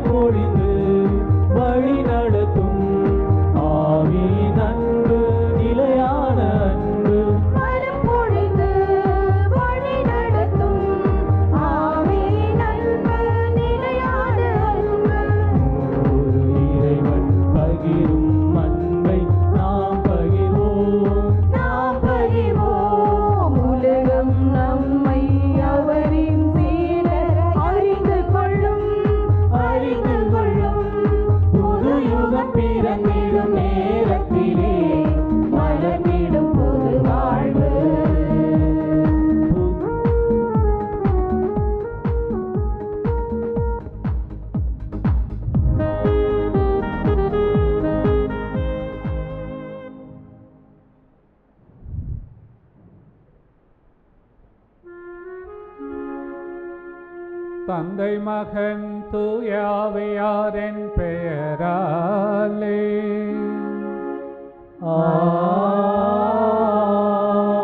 பொழிந்து வழி நடத்தும் ஆவியின் அன்பு நிலையான அன்பு வரம் பொழிந்து வழி நடத்தும் ஆவியின் அன்பு நிலையான அன்பு ஒரு இறைவன் பகிரும் அன்பை நாம் பகிர்வோம் உலகம் நம்மை அவரின் சீடர் அறிந்து கொள்ளும் புது யுகம் பிறந்திடும் நேரத்திலே மலர்ந்திடும் புது வாழ்வு. தந்தை மகன் தூயாவியாரின் பெயராலே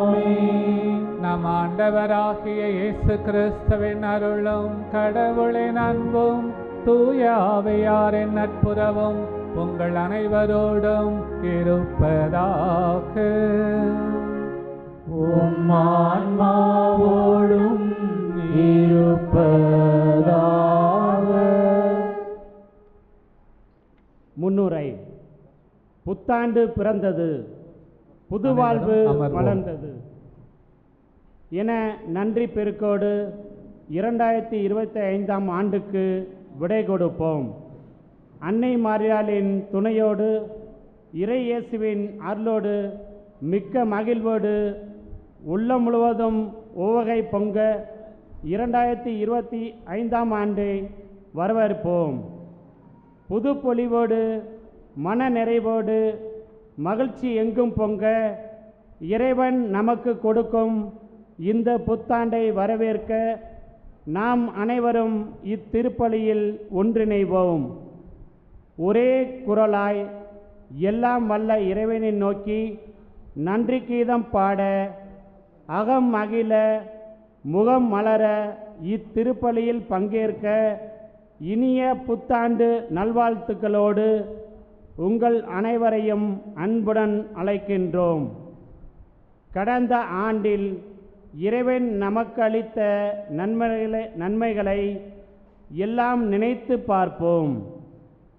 ஆமென். நம் ஆண்டவராகிய இயேசு கிறிஸ்துவின் அருளும் கடவுளின் அன்பும் தூயாவியாரின் நட்புறவும் உங்கள் அனைவரோடும் இருப்பதாக. உம் ஆன்மாவோடும் இருப்பதாக. முன்னுரை. புத்தாண்டு பிறந்தது, புதுவாழ்வு அமர்வோம். மலர்ந்தது என நன்றி பெருக்கோடு 2025ஆம் ஆண்டுக்கு விடை கொடுப்போம். அன்னை மாரியாளின் துணையோடு இறை இயேசுவின் அருளோடு மிக்க மகிழ்வோடு உள்ளம் முழுவதும் உவகை பொங்க 2025ஆம் ஆண்டை வரவேற்போம். புது பொலிவோடு மன நிறைவோடு மகிழ்ச்சி எங்கும் பொங்க இறைவன் நமக்கு கொடுக்கும் இந்த புத்தாண்டை வரவேற்க நாம் அனைவரும் இத்திருப்பலியில் ஒன்றிணைவோம். ஒரே குரலாய் எல்லாம் வல்ல இறைவனை நோக்கி நன்றி கீதம் பாட அகம் மகிழ முகம் மலர இத்திருப்பலியில் பங்கேற்க இனிய புத்தாண்டு நல்வாழ்த்துக்களோடு உங்கள் அனைவரையும் அன்புடன் அழைக்கின்றோம். கடந்த ஆண்டில் இறைவன் நமக்கு அளித்த நன்மைகளை எல்லாம் நினைத்து பார்ப்போம்.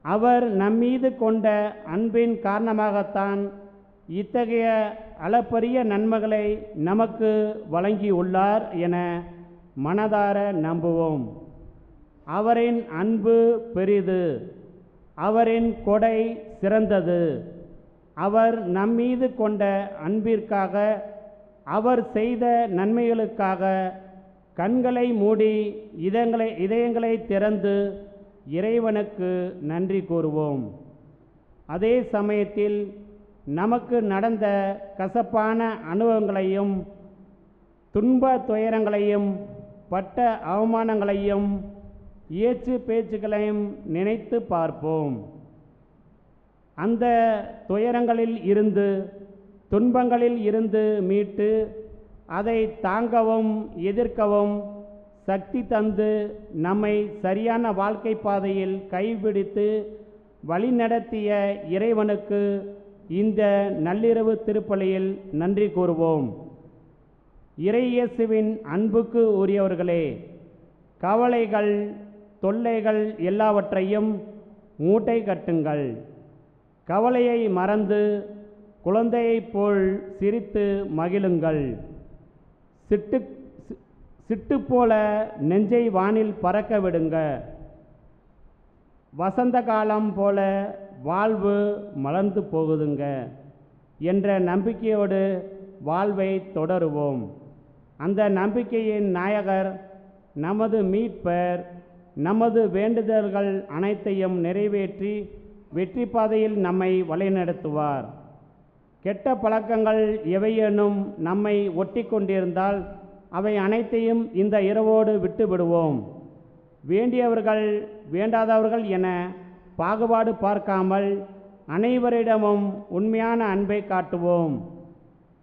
அவர் நம்மீது கொண்ட அன்பின் காரணமாகத்தான் இத்தகைய அளப்பரிய நன்மைகளை நமக்கு வழங்கியுள்ளார் என மனதார நம்புவோம். அவரின் அன்பு பெரிது, அவரின் கொடை சிறந்தது. அவர் நம்மீது கொண்ட அன்பிற்காக, அவர் செய்த நன்மைகளுக்காக கண்களை மூடி இதயங்களை திறந்து இறைவனுக்கு நன்றி கூறுவோம். அதே சமயத்தில் நமக்கு நடந்த கசப்பான அனுபவங்களையும் துன்ப துயரங்களையும் பட்ட அவமானங்களையும் ஏச்சு பேச்சுக்களையும் நினைத்து பார்ப்போம். அந்த துயரங்களில் இருந்து துன்பங்களில் இருந்து மீட்டு அதை தாங்கவும் எதிர்க்கவும் சக்தி தந்து நம்மை சரியான வாழ்க்கை பாதையில் கைபிடித்து வழிநடத்திய இறைவனுக்கு இந்த நள்ளிரவு திருப்பலியில் நன்றி கூறுவோம். இறை இயேசுவின் அன்புக்கு உரியவர்களே, கவலைகள் தொல்லைகள் எல்லாவற்றையும் மூட்டை கட்டுங்கள். கவலையை மறந்து குழந்தையைப் போல் சிரித்து மகிழுங்கள். சிட்டு போல நெஞ்சை வானில் பறக்க விடுங்க. வசந்த காலம் போல வாழ்வு மலர்ந்து போகுதுங்க என்ற நம்பிக்கையோடு வாழ்வை தொடருவோம். அந்த நம்பிக்கையின் நாயகர் நமது மீட்பர் நமது வேண்டுதல்கள் அனைத்தையும் நிறைவேற்றி வெற்றி பாதையில் நம்மை வழிநடத்துவார். கெட்ட பழக்கங்கள் எவையேனும் நம்மை ஒட்டி கொண்டிருந்தால் அவை அனைத்தையும் இந்த இரவோடு விட்டு விடுவோம். வேண்டியவர்கள் வேண்டாதவர்கள் என பாகுபாடு பார்க்காமல் அனைவரிடமும் உண்மையான அன்பை காட்டுவோம்.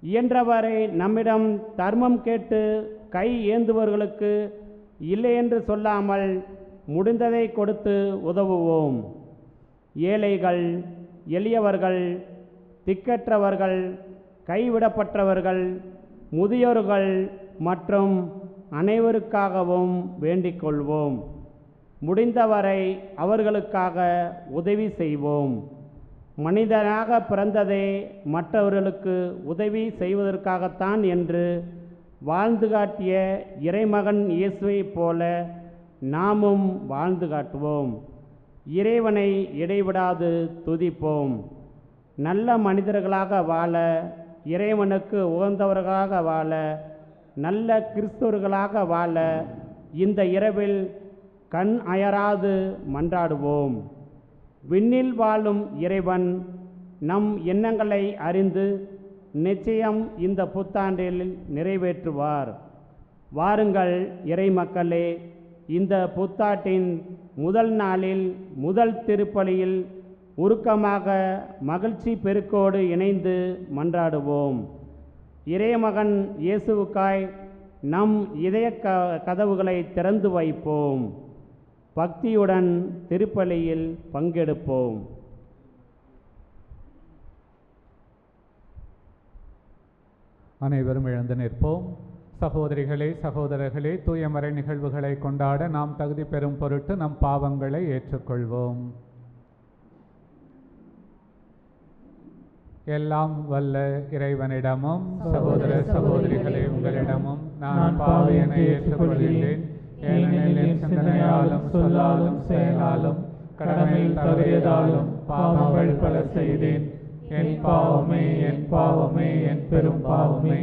இயன்றவரை நம்மிடம் தர்மம் கேட்டு கை ஏந்துவர்களுக்கு இல்லை என்று சொல்லாமல் முடிந்ததை கொடுத்து உதவுவோம். ஏழைகள், எளியவர்கள், திக்கற்றவர்கள், கைவிடப்பட்டவர்கள், முதியோர்கள் மற்றும் அனைவருக்காகவும் வேண்டிக் கொள்வோம். முடிந்தவரை அவர்களுக்காக உதவி செய்வோம். மனிதனாக பிறந்ததே மற்றவர்களுக்கு உதவி செய்வதற்காகத்தான் என்று வாழ்ந்து காட்டிய இறைமகன் இயேசுவைப் போல நாமும் வாழ்ந்து காட்டுவோம். இறைவனை இடைவிடாது துதிப்போம். நல்ல மனிதர்களாக வாழ, இறைவனுக்கு உகந்தவர்களாக வாழ, நல்ல கிறிஸ்தவர்களாக வாழ இந்த இரவில் கண் அயராது மன்றாடுவோம். விண்ணில் வாழும் இறைவன் நம் எண்ணங்களை அறிந்து நிச்சயம் இந்த புத்தாண்டில் நிறைவேற்றுவார். வாருங்கள் இறைமக்களே, இந்த புத்தாட்டின் முதல் நாளில் முதல் திருப்பலியில் உருக்கமாக மகிழ்ச்சி பெருக்கோடு இணைந்து மன்றாடுவோம். இறைமகன் இயேசுவுக்காய் நம் இதய கதவுகளை திறந்து வைப்போம். பக்தியுடன் திருப்பலியில் பங்கெடுப்போம். அனைவரும் எழுந்து நிற்போம். சகோதரிகளே, சகோதரர்களே, தூயமறை நிகழ்வுகளை கொண்டாட நாம் தகுதி பெறும் பொருட்டு நம் பாவங்களை ஏற்றுக்கொள்வோம். எல்லாம் வல்ல இறைவனிடமும் சகோதர சகோதரிகளே உங்களிடமும் நான் பாவியனை ஏற்றுக்கொள்கிறேன். ஏனெனில் என் சிந்தனையாலும் சொல்லாலும் செயலாலும் கடமையில் தவறியதாலும் பாவங்கள் பல செய்தேன். என் பாவமே, என் பாவமே, என் பெரும் பாவமே.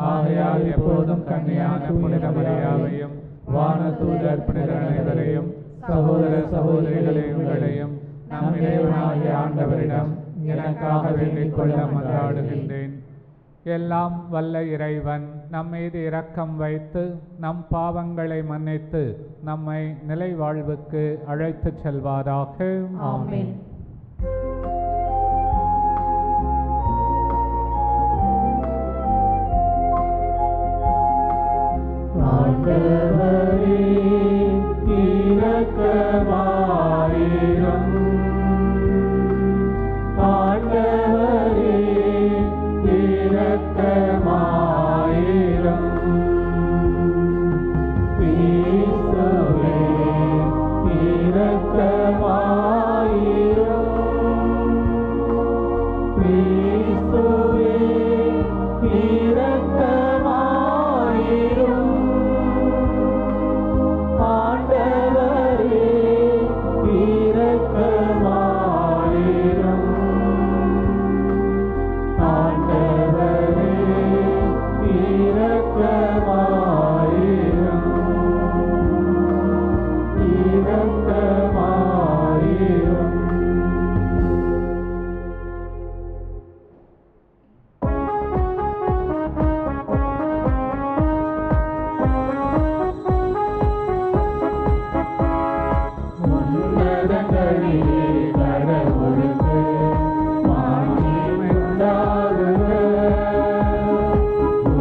ஆகையால் எப்போதும் கன்னியான புனித மரியாவையும் வான தூதர் புனிதர் அனைவரையும் சகோதர சகோதரிகளே உங்களையும் நம் இறைவனாகிய ஆண்டவரிடம் எனக்காக வேண்டிக் கொள்ள மன்றாடுகின்றேன். எல்லாம் வல்ல இறைவன் நம் மீது இரக்கம் வைத்து நம் பாவங்களை மன்னித்து நம்மை நிலை வாழ்வுக்கு அழைத்துச் செல்வாராக. ஆமென். ஆண்டவரே இரக்கமாயிரும். ஆண்டவரே இரக்கமாயிரும். கிறிஸ்துவே இரக்கமாயிரும். கிறிஸ்துவே இரக்கமாயிரும். ஆண்டவரே இரக்கமாயிரும். ஆண்டவரே இரக்கமாயிரும். இரக்கமாயிரும். உன்னதங்களிலே கடவுளுக்கு மாட்சிமை உண்டாகுக.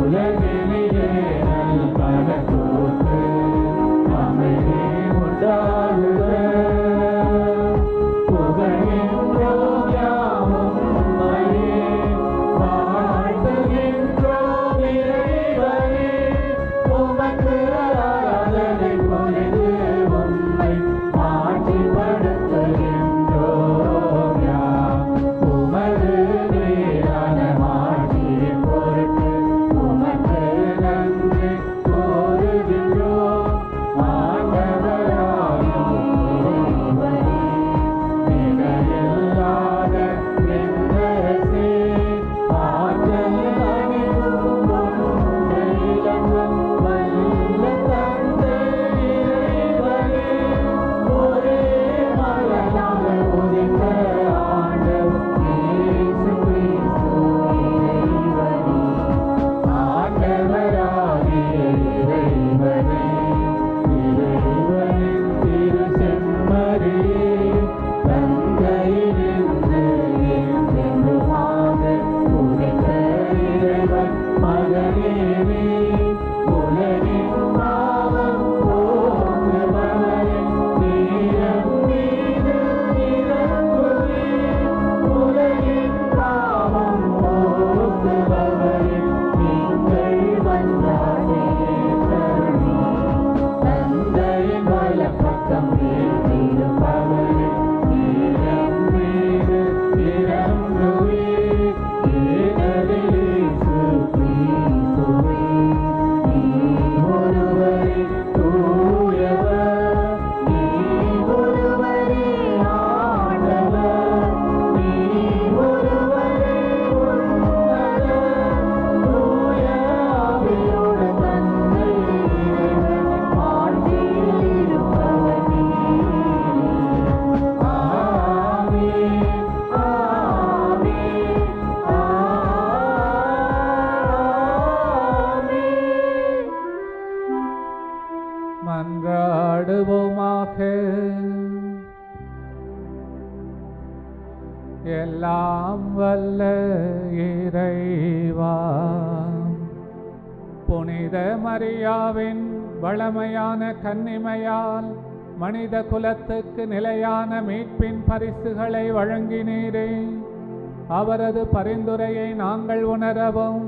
உலகினிலே நல்பலத்தோர்க்கு அமைதி உண்டாகுக. புகழ்கின்றோம் யாவும் உம்மையே, வாழ்த்துகின்றோம் இறைவனே. உமக்கு ஆராதனை புரிந்து உம்மை மாட்சிப்படுத்துகின்றோம். எல்லாம் வல்ல இறைவா, புனித மரியாவின் வளமையான கன்னிமையால் மனித குலத்துக்கு நிலையான மீட்பின் பரிசுகளை வழங்கினீரே. அவரது பரிந்துரையை நாங்கள் உணரவும்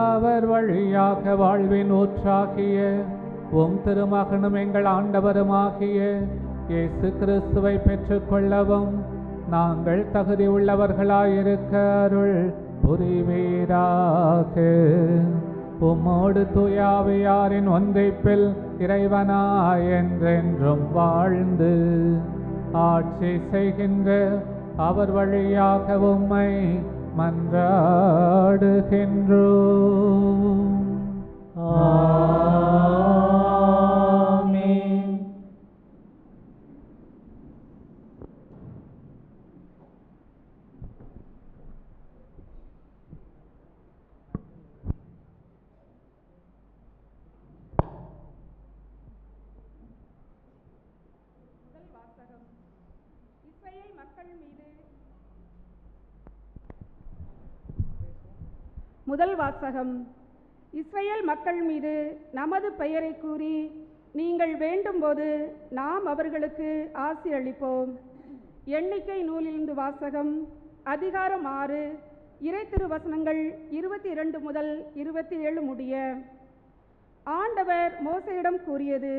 அவர் வழியாக வாழ்வின் ஊற்றாகிய உம் திருமகனும் எங்கள் ஆண்டவருமாகிய இயேசு கிறிஸ்துவை பெற்றுக்கொள்ளவும் நாங்கள் தகுதி உள்ளவர்களாயிருக்க அருள் புரிவீராக. உம்மோடு தூயாவியாரின் ஒன்றைப்பில் இறைவனாய் என்றென்றும் வாழ்ந்து ஆட்சி செய்கின்ற அவர் வழியாக உம்மை மன்றாடுகின்றோம். ஆமென். முதல் வாசகம். இஸ்ரேல் மக்கள் மீது நமது பெயரை கூறி நீங்கள் வேண்டும்போது நாம் அவர்களுக்கு ஆசி அளிப்போம். எண்ணிக்கை நூலிலிருந்து வாசகம். அதிகாரம் 6, இறை திருவசனங்கள் 22 முதல் 27 முடிய. ஆண்டவர் மோசேயிடம் கூறியது: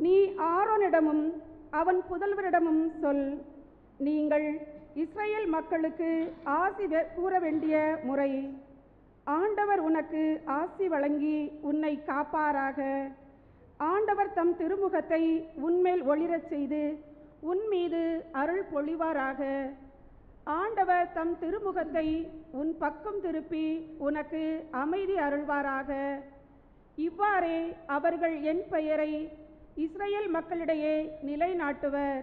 நீ ஆரோனிடமும் அவன் புதல்வரிடமும் சொல், நீங்கள் இஸ்ரேல் மக்களுக்கு ஆசி கூற வேண்டிய முறை. ஆண்டவர் உனக்கு ஆசி வழங்கி உன்னை காப்பாராக. ஆண்டவர் தம் திருமுகத்தை உன்மேல் ஒளிரச் செய்து உன் மீது அருள் பொழிவாராக. ஆண்டவர் தம் திருமுகத்தை உன் பக்கம் திருப்பி உனக்கு அமைதி அருள்வாராக. இவ்வாறே அவர்கள் என் பெயரை இஸ்ரேல் மக்களிடையே நிலைநாட்டுவர்.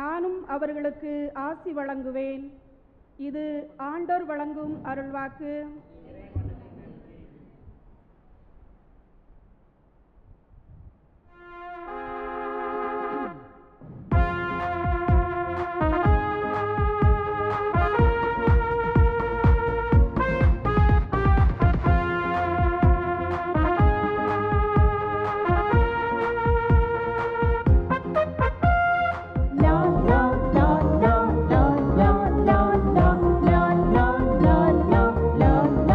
நானும் அவர்களுக்கு ஆசி வழங்குவேன். இது ஆண்டோர் வழங்கும் அருள்வாக்கு. La la la la la la la la la la la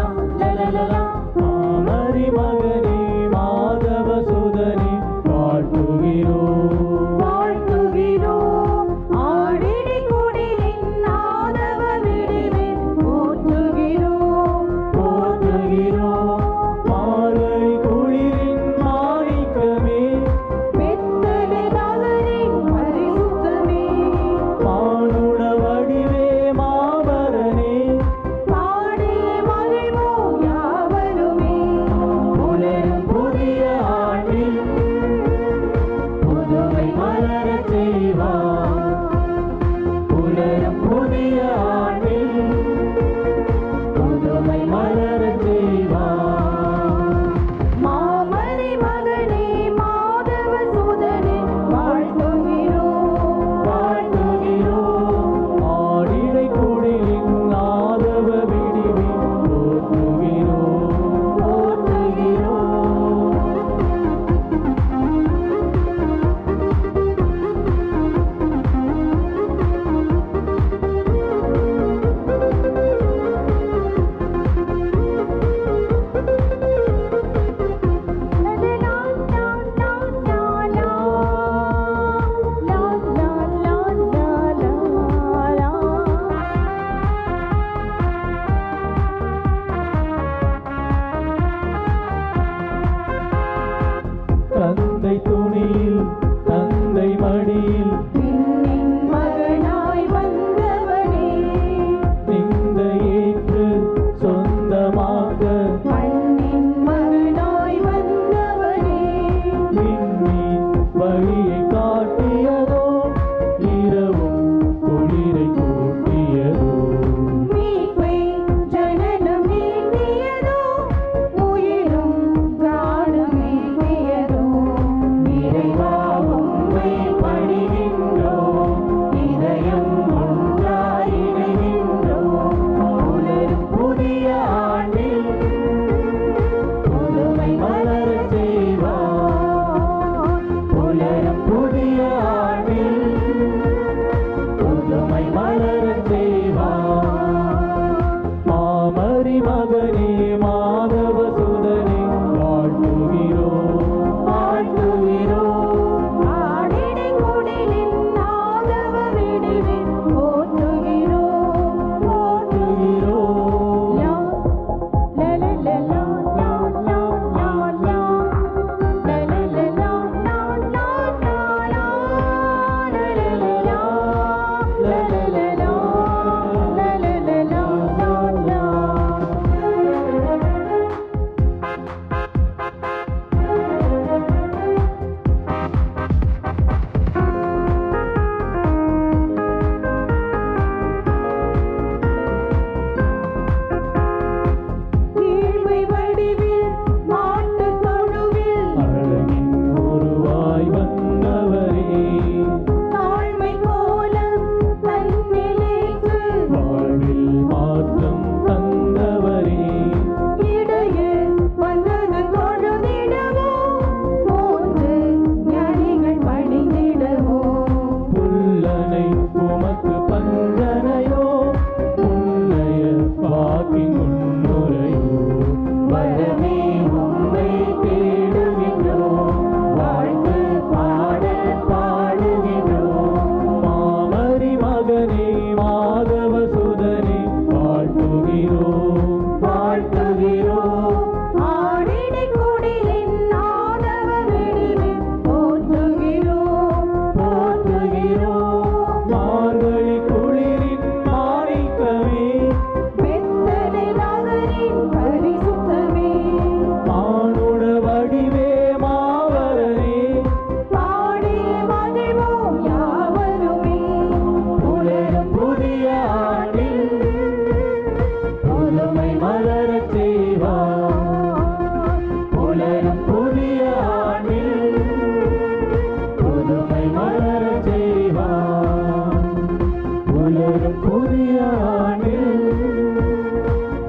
வரும் புதிய ஆண்டில்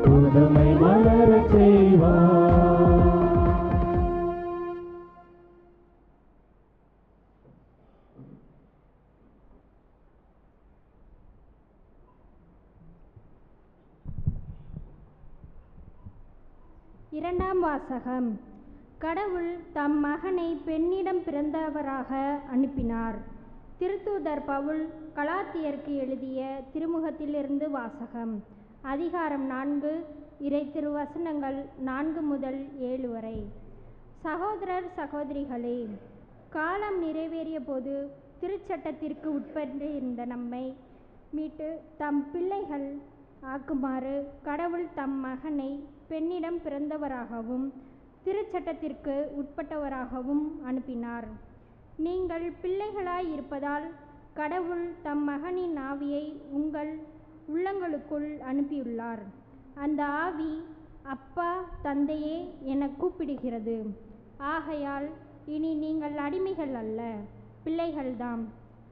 புதுமை மலரச் செய்வார். இரண்டாம் வாசகம். கடவுள் தம் மகனை பெண்ணிடம் பிறந்தவராக அனுப்பினார். திருத்தூதர் பவுல் கலாத்தியருக்கு எழுதிய திருமுகத்திலிருந்து வாசகம். அதிகாரம் 4, இறை திருவசனங்கள் 4 முதல் 7 வரை. சகோதரர் சகோதரிகளே, காலம் நிறைவேறிய போது திருச்சட்டத்திற்கு உட்பட்டிருந்த நம்மை மீட்டு தம் பிள்ளைகள் ஆக்குமாறு கடவுள் தம் மகனை பெண்ணிடம் பிறந்தவராகவும் திருச்சட்டத்திற்கு உட்பட்டவராகவும் அனுப்பினார். நீங்கள் பிள்ளைகளாய் இருப்பதால் கடவுள் தம் மகனின் ஆவியை உங்கள் உள்ளங்களுக்குள் அனுப்பியுள்ளார். அந்த ஆவி அப்பா, தந்தையே என கூப்பிடுகிறது. ஆகையால் இனி நீங்கள் அடிமைகள் அல்ல, பிள்ளைகள்தாம்.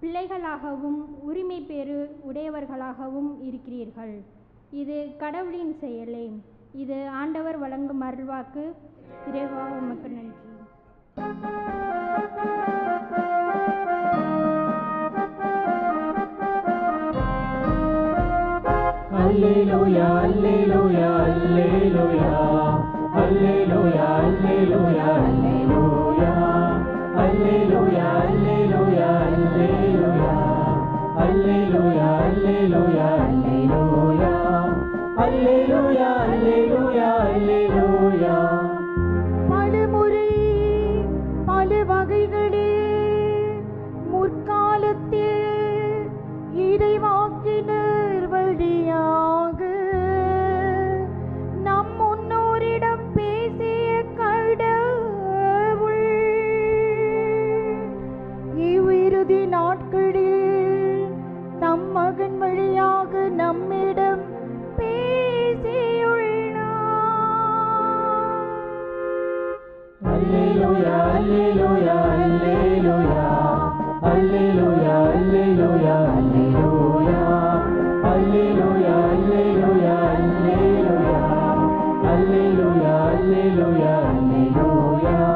பிள்ளைகளாகவும் உரிமை பேறு உடையவர்களாகவும் இருக்கிறீர்கள். இது கடவுளின் செயலே. இது ஆண்டவர் வழங்கும் அருள்வாக்கு. இறைவா, உமக்கு நன்றி. அல்லேலூயா அல்லேலூயா அல்லேலூயா அல்லேலூயா அல்லேலூயா அல்லேலூயா அல்லேலூயா அல்லேலூயா அல்லேலூயா அல்லேலூயா அல்லேலூயா அல்லேலூயா அல்லேலூயா அல்லேலூயா அல்லேலூயா. பலமுறை பல வகைகளில் முற்காலத்தில் இறைவாக்கினர் வழியாக நம் முன்னோரிடம் பேசிய கடவுள் இவ்விறுதி நாட்களில் தம் மகன் வழியாக நம்மிடம் அல்லேலூயா அல்லேலூயா அல்லேலூயா அல்லேலூயா அல்லேலூயா அல்லேலூயா அல்லேலூயா அல்லேலூயா அல்லேலூயா அல்லேலூயா அல்லேலூயா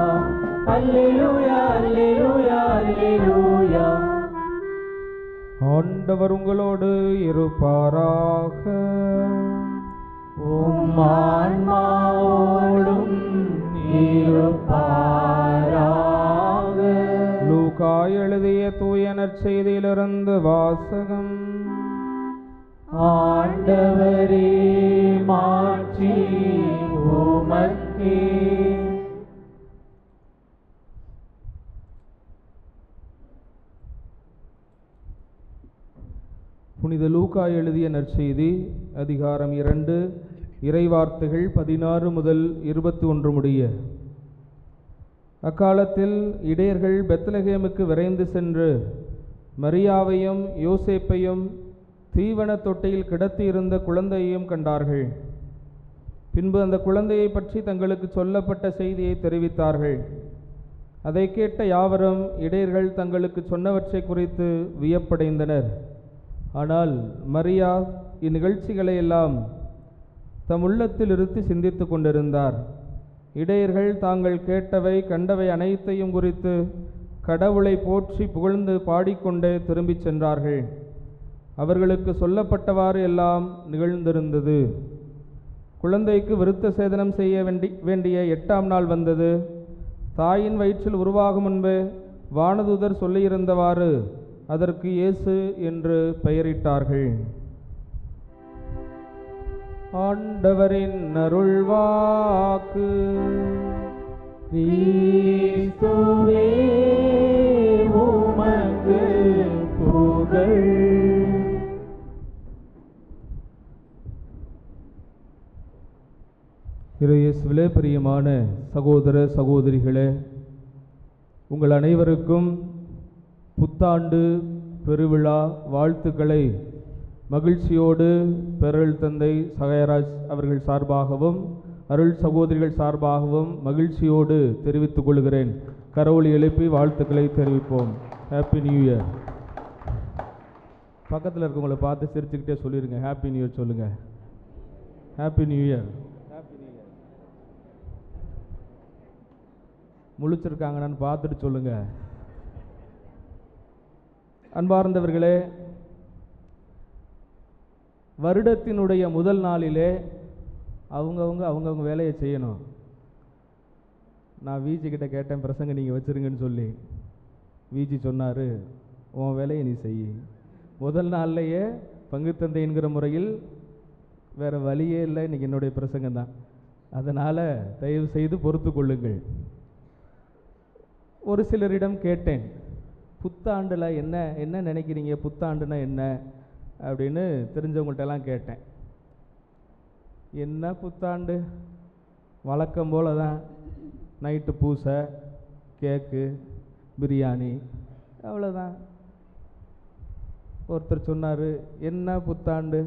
அல்லேலூயா அல்லேலூயா அல்லேலூயா. ஆண்டவர் உங்களோடு இருப்பாராக. உம் ஆன்மாவோடும் இருப்பாராக. லூக்கா எழுதிய தூய நற்செய்தியிலிருந்து வாசகம். ஆண்டவரே, மாட்சி உமக்கே. புனித லூக்கா எழுதிய நற்செய்தி அதிகாரம் 2, இறைவார்த்தைகள் 16 முதல் 21 முடிய. அக்காலத்தில் இடையர்கள் பெத்லகேமுக்கு விரைந்து சென்று மரியாவையும் யோசேப்பையும் தீவன தொட்டியில் கிடத்தியிருந்த குழந்தையையும் கண்டார்கள். பின்பு அந்த குழந்தையை பற்றி தங்களுக்கு சொல்லப்பட்ட செய்தியை தெரிவித்தார்கள். அதை கேட்ட யாவரும் இடையர்கள் தங்களுக்கு சொன்னவற்றை குறித்து வியப்படைந்தனர். ஆனால் மரியா இந்நிகழ்ச்சிகளை எல்லாம் தம் உள்ளத்தில் இருத்தி சிந்தித்து கொண்டிருந்தார். இடையர்கள் தாங்கள் கேட்டவை கண்டவை அனைத்தையும் குறித்து கடவுளை போற்றி புகழ்ந்து பாடிக்கொண்டே திரும்பிச் சென்றார்கள். அவர்களுக்கு சொல்லப்பட்டவாறு எல்லாம் நிகழ்ந்திருந்தது. குழந்தைக்கு விருத்த சேதனம் செய்ய வேண்டிய 8ஆம் நாள் வந்தது. தாயின் வயிற்றில் உருவாகும் முன்பே வானதூதர் சொல்லியிருந்தவாறு அதற்கு இயேசு என்று பெயரிட்டார்கள். ஆண்டவரின் அருள்வாக்கு. கிறிஸ்துவே, உமக்கு புகழ். இயேசுவிலே பிரியமான சகோதர சகோதரிகளே, உங்கள் அனைவருக்கும் புத்தாண்டு பெருவிழா வாழ்த்துக்களை மகிழ்ச்சியோடு பெருள் தந்தை சகாயராஜ் அவர்கள் சார்பாகவும் அருள் சகோதரிகள் சார்பாகவும் மகிழ்ச்சியோடு தெரிவித்துக் கொள்கிறேன். கரவொலி எழுப்பி வாழ்த்துக்களை தெரிவிப்போம். Happy new year. பக்கத்தில் இருக்கவங்களை பார்த்து சிரிச்சுக்கிட்டே சொல்லிடுங்க, ஹாப்பி நியூ இயர் சொல்லுங்கள். Happy new year. முழிச்சிருக்காங்கன்னு பார்த்துட்டு சொல்லுங்க. அன்பார்ந்தவர்களே, வருடத்தினுடைய முதல் நாளிலே அவங்கவுங்க வேலையை செய்யணும். நான் வீஜி கிட்ட கேட்டேன், பிரசங்க நீங்கள் வச்சுருங்கன்னு சொல்லி. வீஜி சொன்னார், உன் வேலையை நீ செய். முதல் நாள்லையே பங்குத்தந்தைங்கிற முறையில் வேறு வழியே இல்லை, இன்றைக்கி என்னுடைய பிரசங்கம் தான். அதனால் தயவு செய்து பொறுத்து கொள்ளுங்கள். ஒரு சிலரிடம் கேட்டேன், புத்தாண்டில் என்ன நினைக்கிறீங்க, புத்தாண்டுனா என்ன அப்படின்னு தெரிஞ்சவங்கள்ட்டெல்லாம் கேட்டேன். என்ன புத்தாண்டு, வழக்கம் போல தான், நைட்டு பூசை, கேக்கு, பிரியாணி, அவ்வளோதான். ஒருத்தர் சொன்னார், என்ன புத்தாண்டு,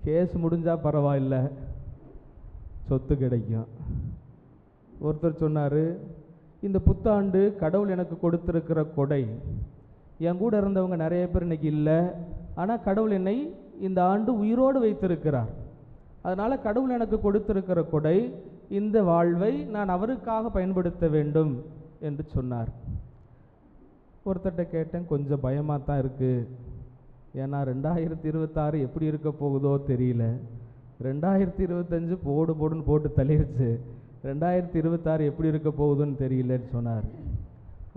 கேஸ் முடிஞ்சால் பரவாயில்லை, சொத்து கிடைக்கும். ஒருத்தர் சொன்னார், இந்த புத்தாண்டு கடவுள் எனக்கு கொடுத்துருக்கிற கொடை. என் கூட இருந்தவங்க நிறைய பேர் இன்னைக்கு இல்லை, ஆனால் கடவுள் என்னை இந்த ஆண்டு உயிரோடு வைத்திருக்கிறார். அதனால் கடவுள் எனக்கு கொடுத்திருக்கிற கொடை, இந்த வாழ்வை நான் அவருக்காக பயன்படுத்த வேண்டும் என்று சொன்னார். ஒருத்தர்கிட்ட கேட்டேன், கொஞ்சம் பயமாக தான் இருக்குது. ஏன்னா 2026 எப்படி இருக்க போகுதோ தெரியல. 2025 போடுன்னு போட்டு தள்ளிடுச்சு. 2026 எப்படி இருக்க போகுதுன்னு தெரியலன்னு சொன்னார்.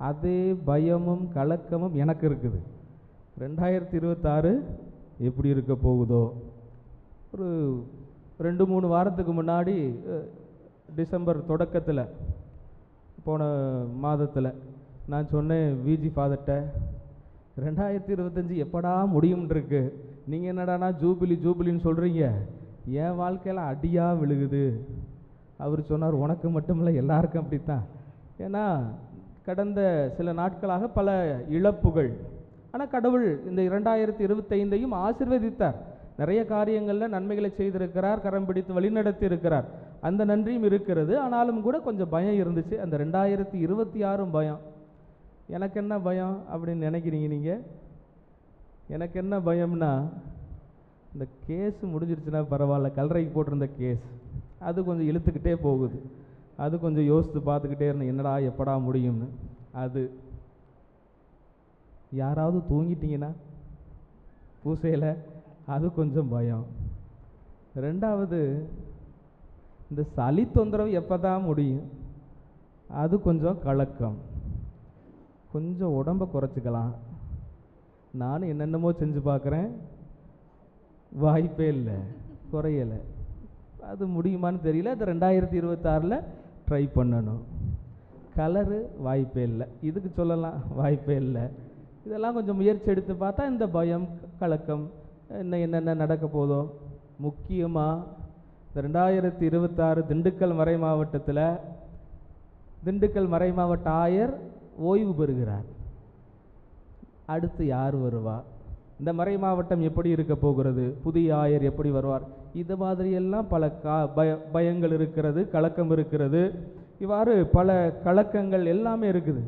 அதே பயமும் கலக்கமும் எனக்கு இருக்குது. 2026 எப்படி இருக்க போகுதோ. ஒரு 2-3 வாரத்துக்கு முன்னாடி, டிசம்பர் தொடக்கத்தில், போன மாதத்தில் நான் சொன்னேன் விஜி ஃபாதர்கிட்ட, 2025 எப்படா முடியும்ன்றிருக்கு, நீங்கள் என்னடானா ஜூபிலின்னு சொல்கிறீங்க, என் வாழ்க்கையில் அடியாக விழுகுது. அவர் சொன்னார், உனக்கு மட்டும் இல்லை, எல்லாருக்கும் அப்படித்தான். ஏன்னா கடந்த சில நாட்களாக பல இழப்புகள். ஆனால் கடவுள் இந்த 2025ஐயும் ஆசீர்வதித்தார். நிறைய காரியங்களில் நன்மைகளை செய்திருக்கிறார், கரம் பிடித்து வழிநடத்தி இருக்கிறார். அந்த நன்றியும் இருக்கிறது. ஆனாலும் கூட கொஞ்சம் பயம் இருந்துச்சு. அந்த 2026 பயம். எனக்கு என்ன பயம் அப்படின்னு நினைக்கிறீங்க நீங்கள்? எனக்கு என்ன பயம்னா, இந்த கேஸ் முடிஞ்சிருச்சுன்னா பரவாயில்ல, கல்லறைக்கு போட்டிருந்த கேஸ் அது கொஞ்சம் இழுத்துக்கிட்டே போகுது. அது கொஞ்சம் யோசித்து பார்த்துக்கிட்டே இருந்தேன், என்னடா எப்படா முடியும்னு. அது யாராவது தூங்கிட்டீங்கன்னா பூசையில், அது கொஞ்சம் பயம். ரெண்டாவது, இந்த சளி தொந்தரவு எப்போ தான் முடியும், அது கொஞ்சம் கலக்கம். கொஞ்சம் உடம்பை குறைச்சிக்கலாம். நானும் என்னென்னமோ செஞ்சு பார்க்குறேன், வாய்ப்பே இல்லை, குறையலை. அது முடியுமான்னு தெரியல. அது 2026 ட்ரை பண்ணணும். கலரு வாய்ப்பே இல்லை, இதுக்கு சொல்லலாம் வாய்ப்பே இல்லை. இதெல்லாம் கொஞ்சம் முயற்சி எடுத்து பார்த்தா இந்த பயம், கலக்கம், என்னென்ன நடக்க போதோ. முக்கியமாக இந்த 2026 திண்டுக்கல் மறை மாவட்டத்தில், திண்டுக்கல் மறை மாவட்ட ஆயர் ஓய்வு பெறுகிறார். அடுத்து யார் வருவா, இந்த மறை மாவட்டம் எப்படி இருக்க போகிறது, புதிய ஆயர் எப்படி வருவார், இது மாதிரியெல்லாம் பல பயங்கள் இருக்கிறது, கலக்கம் இருக்கிறது. இவ்வாறு பல கலக்கங்கள் எல்லாமே இருக்குது.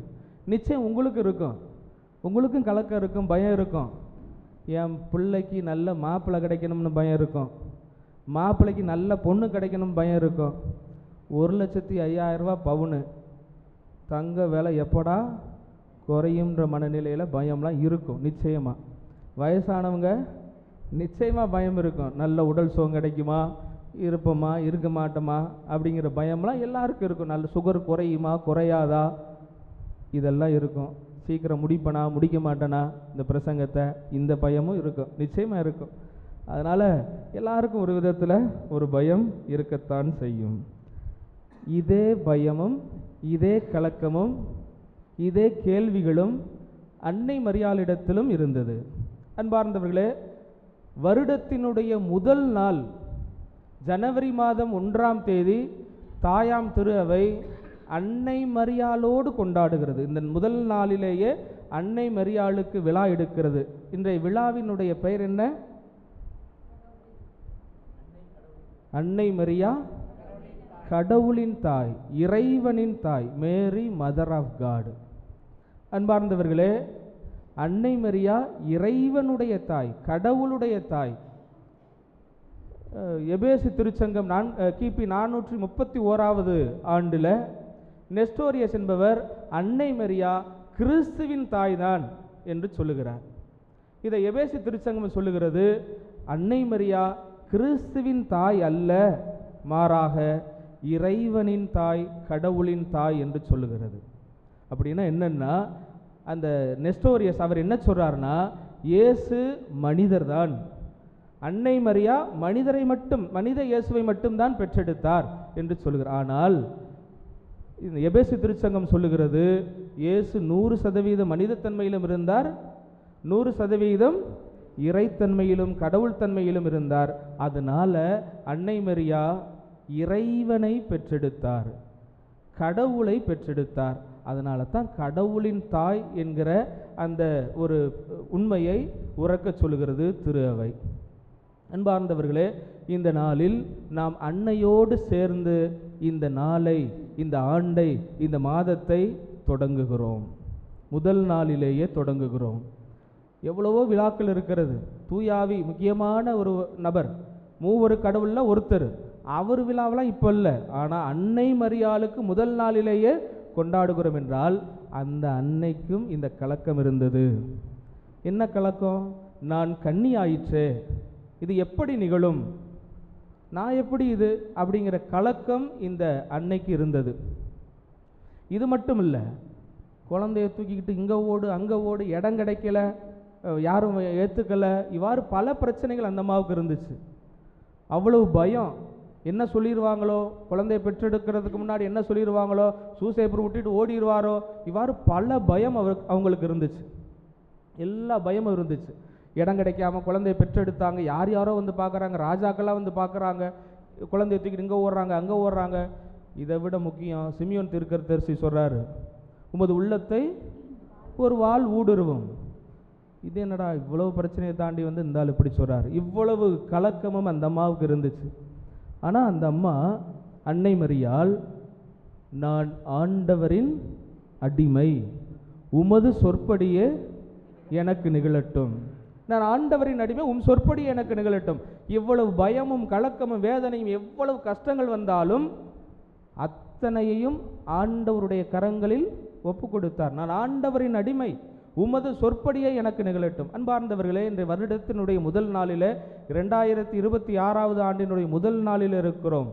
நிச்சயம் உங்களுக்கு இருக்கும், உங்களுக்கும் கலக்கம் இருக்கும், பயம் இருக்கும். என் பிள்ளைக்கு நல்ல மாப்பிள்ளை கிடைக்கணும்னு பயம் இருக்கும், மாப்பிள்ளைக்கு நல்ல பொண்ணு கிடைக்கணும்னு பயம் இருக்கும். 1,05,000 பவுனு தங்க விலை எப்படா குறையும்ன்ற மனநிலையில் பயம்லாம் இருக்கும். நிச்சயமாக வயசானவங்க நிச்சயமாக பயம் இருக்கும். நல்ல உடல் சுகம் கிடைக்குமா, இருப்போமா, இருக்க மாட்டோமா அப்படிங்கிற பயம்லாம் எல்லாருக்கும் இருக்கும். நல்ல சுகர் குறையுமா, குறையாதா, இதெல்லாம் இருக்கும். சீக்கிரம் முடிப்பனா, முடிக்க மாட்டேனா இந்த பிரசங்கத்தை, இந்த பயமும் இருக்கும், நிச்சயமாக இருக்கும். அதனால் எல்லாருக்கும் ஒரு விதத்தில் ஒரு பயம் இருக்கத்தான் செய்யும். இதே பயமும், இதே கலக்கமும், இதே கேள்விகளும் அன்னை மரியாளிடத்திலும் இருந்தது. அன்பார்ந்தவர்களே, வருடத்தினுடைய முதல் நாள் ஜனவரி மாதம் 1ஆம் தேதி தாயாம் திரு அவை அன்னை மரியாளோடு கொண்டாடுகிறது. இந்த முதல் நாளிலேயே அன்னை மரியாளுக்கு விழா எடுக்கிறது. இன்றைய விழாவினுடைய பெயர் என்ன? அன்னை மரியா கடவுளின் தாய், இறைவனின் தாய், மேரி மதர் ஆஃப் காட். அன்பார்ந்தவர்களே, அன்னை மரியா இறைவனுடைய தாய், கடவுளுடைய தாய். எபேசு திருச்சங்கம் கிபி 431வது ஆண்டில் நெஸ்டோரியஸ் என்பவர் அன்னை மரியா கிறிஸ்துவின் தாய் தான் என்று சொல்லுகிறார். இதை எபேசு திருச்சங்கம் சொல்லுகிறது, அன்னை மரியா கிறிஸ்துவின் தாய் அல்ல, மாறாக இறைவனின் தாய், கடவுளின் தாய் என்று சொல்லுகிறது. அப்படின்னா என்னன்னா, அந்த நெஸ்டோரியஸ் அவர் என்ன சொல்றாருன்னா, இயேசு மனிதர் தான், அன்னை மரியா மனித இயேசுவை மட்டும்தான் பெற்றெடுத்தார் என்று சொல்லுகிறார். ஆனால் இந்த எபேசு திருச்சங்கம் சொல்லுகிறது, இயேசு 100% மனிதத்தன்மையிலும் இருந்தார், 100% இறைத்தன்மையிலும் கடவுள் தன்மையிலும் இருந்தார். அதனால அன்னை மரியா இறைவனை பெற்றெடுத்தார், கடவுளை பெற்றெடுத்தார். அதனால தான் கடவுளின் தாய் என்கிற அந்த ஒரு உண்மையை உறக்க சொல்லுகிறது திரு அவை. அன்பார்ந்தவர்களே, இந்த நாளில் நாம் அன்னையோடு சேர்ந்து இந்த நாளை, இந்த ஆண்டை, இந்த மாதத்தை தொடங்குகிறோம். முதல் நாளிலேயே தொடங்குகிறோம். எவ்வளவோ விழாக்கள் இருக்கிறது. தூயாவி முக்கியமான ஒரு நபர், மூவரு கடவுளில் ஒருத்தர், அவர் விழாவெல்லாம் இப்போ இல்லை. ஆனால் அன்னை மரியாளுக்கு முதல் நாளிலேயே கொண்டாடுகிறோம் என்றால் அந்த அன்னைக்கும் இந்த கலக்கம் இருந்தது. என்ன கலக்கம்? நான் கன்னி ஆயிற்றே, இது எப்படி நிகழும், நான் எப்படி இது அப்படிங்கிற கலக்கம் இந்த அன்னைக்கு இருந்தது. இது மட்டும் இல்லை, குழந்தைய தூக்கிக்கிட்டு இங்கே ஓடு அங்கே ஓடு, இடம் கிடைக்கல, யாரும் ஏற்றுக்கலை, இவ்வாறு பல பிரச்சனைகள் அந்த அம்மாவுக்கு இருந்துச்சு. அவ்வளவு பயம். என்ன சொல்லிடுவாங்களோ, குழந்தைய பெற்றெடுக்கிறதுக்கு முன்னாடி என்ன சொல்லிடுவாங்களோ, சூசைப்பர் விட்டுட்டு ஓடிடுவாரோ, இவ்வாறு பல பயம் அவங்களுக்கு இருந்துச்சு. எல்லா பயமும் இருந்துச்சு. இடம் கிடைக்காம குழந்தைய பெற்றெடுத்தாங்க, யார் யாரோ வந்து பார்க்குறாங்க, ராஜாக்கெல்லாம் வந்து பார்க்குறாங்க, குழந்தைய தூக்கிட்டு இங்கே ஓடுறாங்க அங்கே ஓடுறாங்க. இதை விட முக்கியம், சிமியோன் தீர்க்கதரிசி சொல்கிறாரு, உமது உள்ளத்தை ஒரு வாள் ஊடுருவும். இது என்னடா இவ்வளவு பிரச்சனையை தாண்டி வந்து இந்த ஆள் இப்படி சொல்கிறார். இவ்வளவு கலக்கமும் அந்த அம்மாவுக்கு இருந்துச்சு. ஆனால் அந்த அம்மா அன்னை மரியாள், நான் ஆண்டவரின் அடிமை, உமது சொற்படியே எனக்கு நிகழட்டும், நான் ஆண்டவரின் அடிமை, சொற்படி எனக்கு நிகழட்டும். இவ்வளவு பயமும் கலக்கமும் வேதனையும் எவ்வளவு கஷ்டங்கள் வந்தாலும் அத்தனையையும் ஆண்டவருடைய கரங்களில் ஒப்பு கொடுத்தார். நான் ஆண்டவரின் அடிமை, உமது சொற்படியே எனக்கு நிகழட்டும். அன்பார்ந்தவர்களே, இன்றைய வருடத்தினுடைய முதல் நாளில் 2026வது ஆண்டினுடைய முதல் நாளில் இருக்கிறோம்.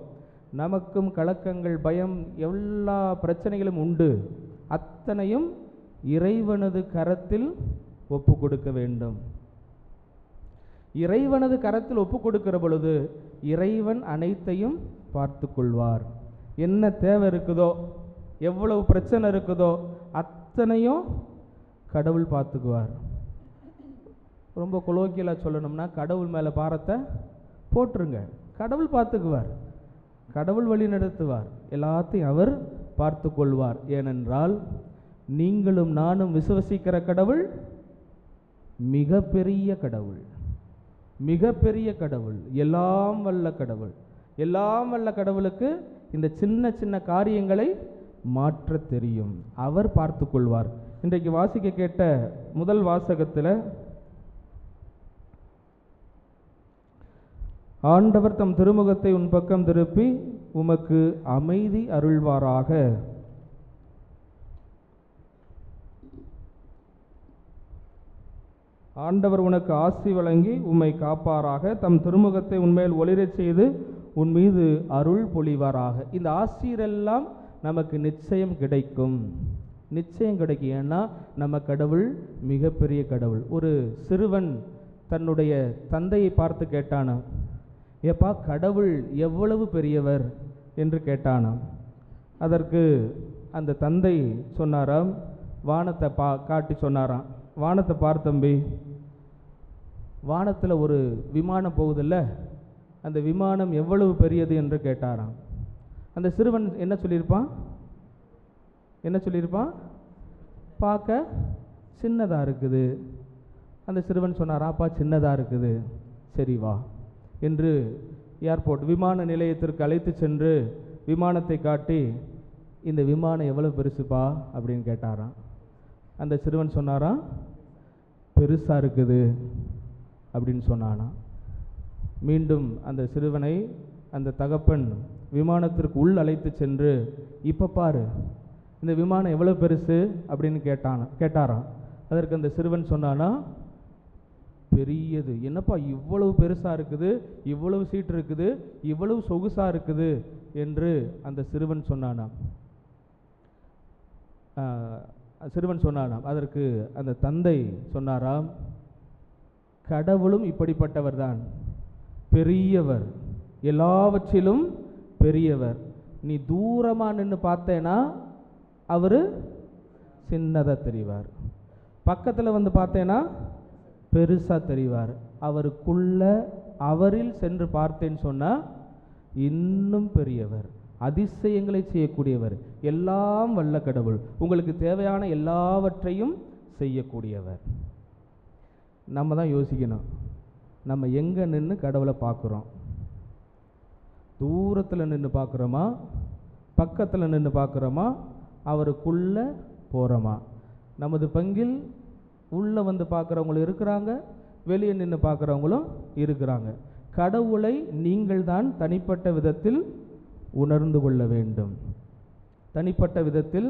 நமக்கும் கலக்கங்கள், பயம், எல்லா பிரச்சனைகளும் உண்டு. அத்தனையும் இறைவனது கரத்தில் ஒப்பு கொடுக்க வேண்டும். இறைவனது கரத்தில் ஒப்பு கொடுக்கிற பொழுது இறைவன் அனைத்தையும் பார்த்து கொள்வார். என்ன தேவை இருக்குதோ, எவ்வளவு பிரச்சனை இருக்குதோ அத்தனையும் கடவுள் பார்த்துக்குவார். ரொம்ப கொலோக்கியலாக சொல்லணும்னா, கடவுள் மேலே பாரத்தை போட்டுருங்க, கடவுள் பார்த்துக்குவார், கடவுள் வழி நடத்துவார், எல்லாத்தையும் அவர் பார்த்து கொள்வார். ஏனென்றால் நீங்களும் நானும் விசுவசிக்கிற கடவுள் மிகப்பெரிய கடவுள், மிகப்பெரிய கடவுள், எல்லாம் வல்ல கடவுள். எல்லாம் வல்ல கடவுளுக்கு இந்த சின்ன சின்ன காரியங்களை மாற்ற தெரியும், அவர் பார்த்து கொள்வார். இன்றைக்கு வாசிக்க கேட்ட முதல் வாசகத்தில் ஆண்டவர் தம் திருமுகத்தை உன் பக்கம் திருப்பி உமக்கு அமைதி அருள்வாராக. ஆண்டவர் உனக்கு ஆசி வழங்கி உம்மை காப்பாராக, தம் திருமுகத்தை உன்மேல் ஒளிரச் செய்து உன் மீது அருள் பொழிவாராக. இந்த ஆசீரெல்லாம் நமக்கு நிச்சயம் கிடைக்கும், நிச்சயம் கிடைக்கும். ஏன்னா நம்ம கடவுள் மிகப்பெரிய கடவுள். ஒரு சிறுவன் தன்னுடைய தந்தையை பார்த்து கேட்டானாம், ஏப்பா கடவுள் எவ்வளவு பெரியவர் என்று கேட்டானாம். அதற்கு அந்த தந்தை சொன்னாராம், வானத்தை காட்டி சொன்னாராம், வானத்தை பார்த்தம்பி, வானத்தில் ஒரு விமானம் போகுதில்ல, அந்த விமானம் எவ்வளவு பெரியது என்று கேட்டாராம். அந்த சிறுவன் என்ன சொல்லியிருப்பான், பார்க்க சின்னதாக இருக்குது. அந்த சிறுவன் சொன்னாராப்பா சின்னதாக இருக்குது, சரி வா என்று ஏர்போர்ட் விமான நிலையத்திற்கு அழைத்து சென்று விமானத்தை காட்டி, இந்த விமானம் எவ்வளவு பெருசுப்பா அப்படின்னு கேட்டாராம். அந்த சிறுவன் சொன்னாராம், பெருசாக இருக்குது அப்படின்னு சொன்னானா. மீண்டும் அந்த சிறுவனை அந்த தகப்பன் விமானத்திற்கு உள் அழைத்து சென்று, இப்போ பாரு இந்த விமானம் எவ்வளோ பெருசு அப்படின்னு கேட்டாராம். அதற்கு அந்த சிறுவன் சொன்னானா, பெரியது. என்னப்பா இவ்வளவு பெருசாக இருக்குது, இவ்வளவு சீட் இருக்குது, இவ்வளவு சொகுசாக இருக்குது என்று அந்த சிறுவன் சொன்னானாம். அதற்கு அந்த தந்தை சொன்னாராம், கடவுளும் இப்படிப்பட்டவர் தான், பெரியவர், எல்லாவற்றிலும் பெரியவர். நீ தூரமாக நின்று பார்த்தேன்னா அவர் சின்னதாக தெரிவார், பக்கத்தில் வந்து பார்த்தேன்னா பெருசாக தெரிவார். அவரில் சென்று பார்த்தேன்னு சொன்னால் இன்னும் பெரியவர், அதிசயங்களை செய்யக்கூடியவர், எல்லாம் வல்ல கடவுள், உங்களுக்கு தேவையான எல்லாவற்றையும் செய்யக்கூடியவர். நம்ம தான் யோசிக்கணும், நம்ம எங்கே நின்று கடவுளை பார்க்குறோம்? தூரத்தில் நின்று பார்க்குறோமா, பக்கத்தில் நின்று பார்க்குறோமா, அவருக்குள்ளே போகிறோமா? நமது பங்கில் உள்ளே வந்து பார்க்குறவங்களும் இருக்கிறாங்க, வெளியே நின்று பார்க்குறவங்களும் இருக்கிறாங்க. கடவுளை நீங்கள் தான் தனிப்பட்ட விதத்தில் உணர்ந்து கொள்ள வேண்டும், தனிப்பட்ட விதத்தில்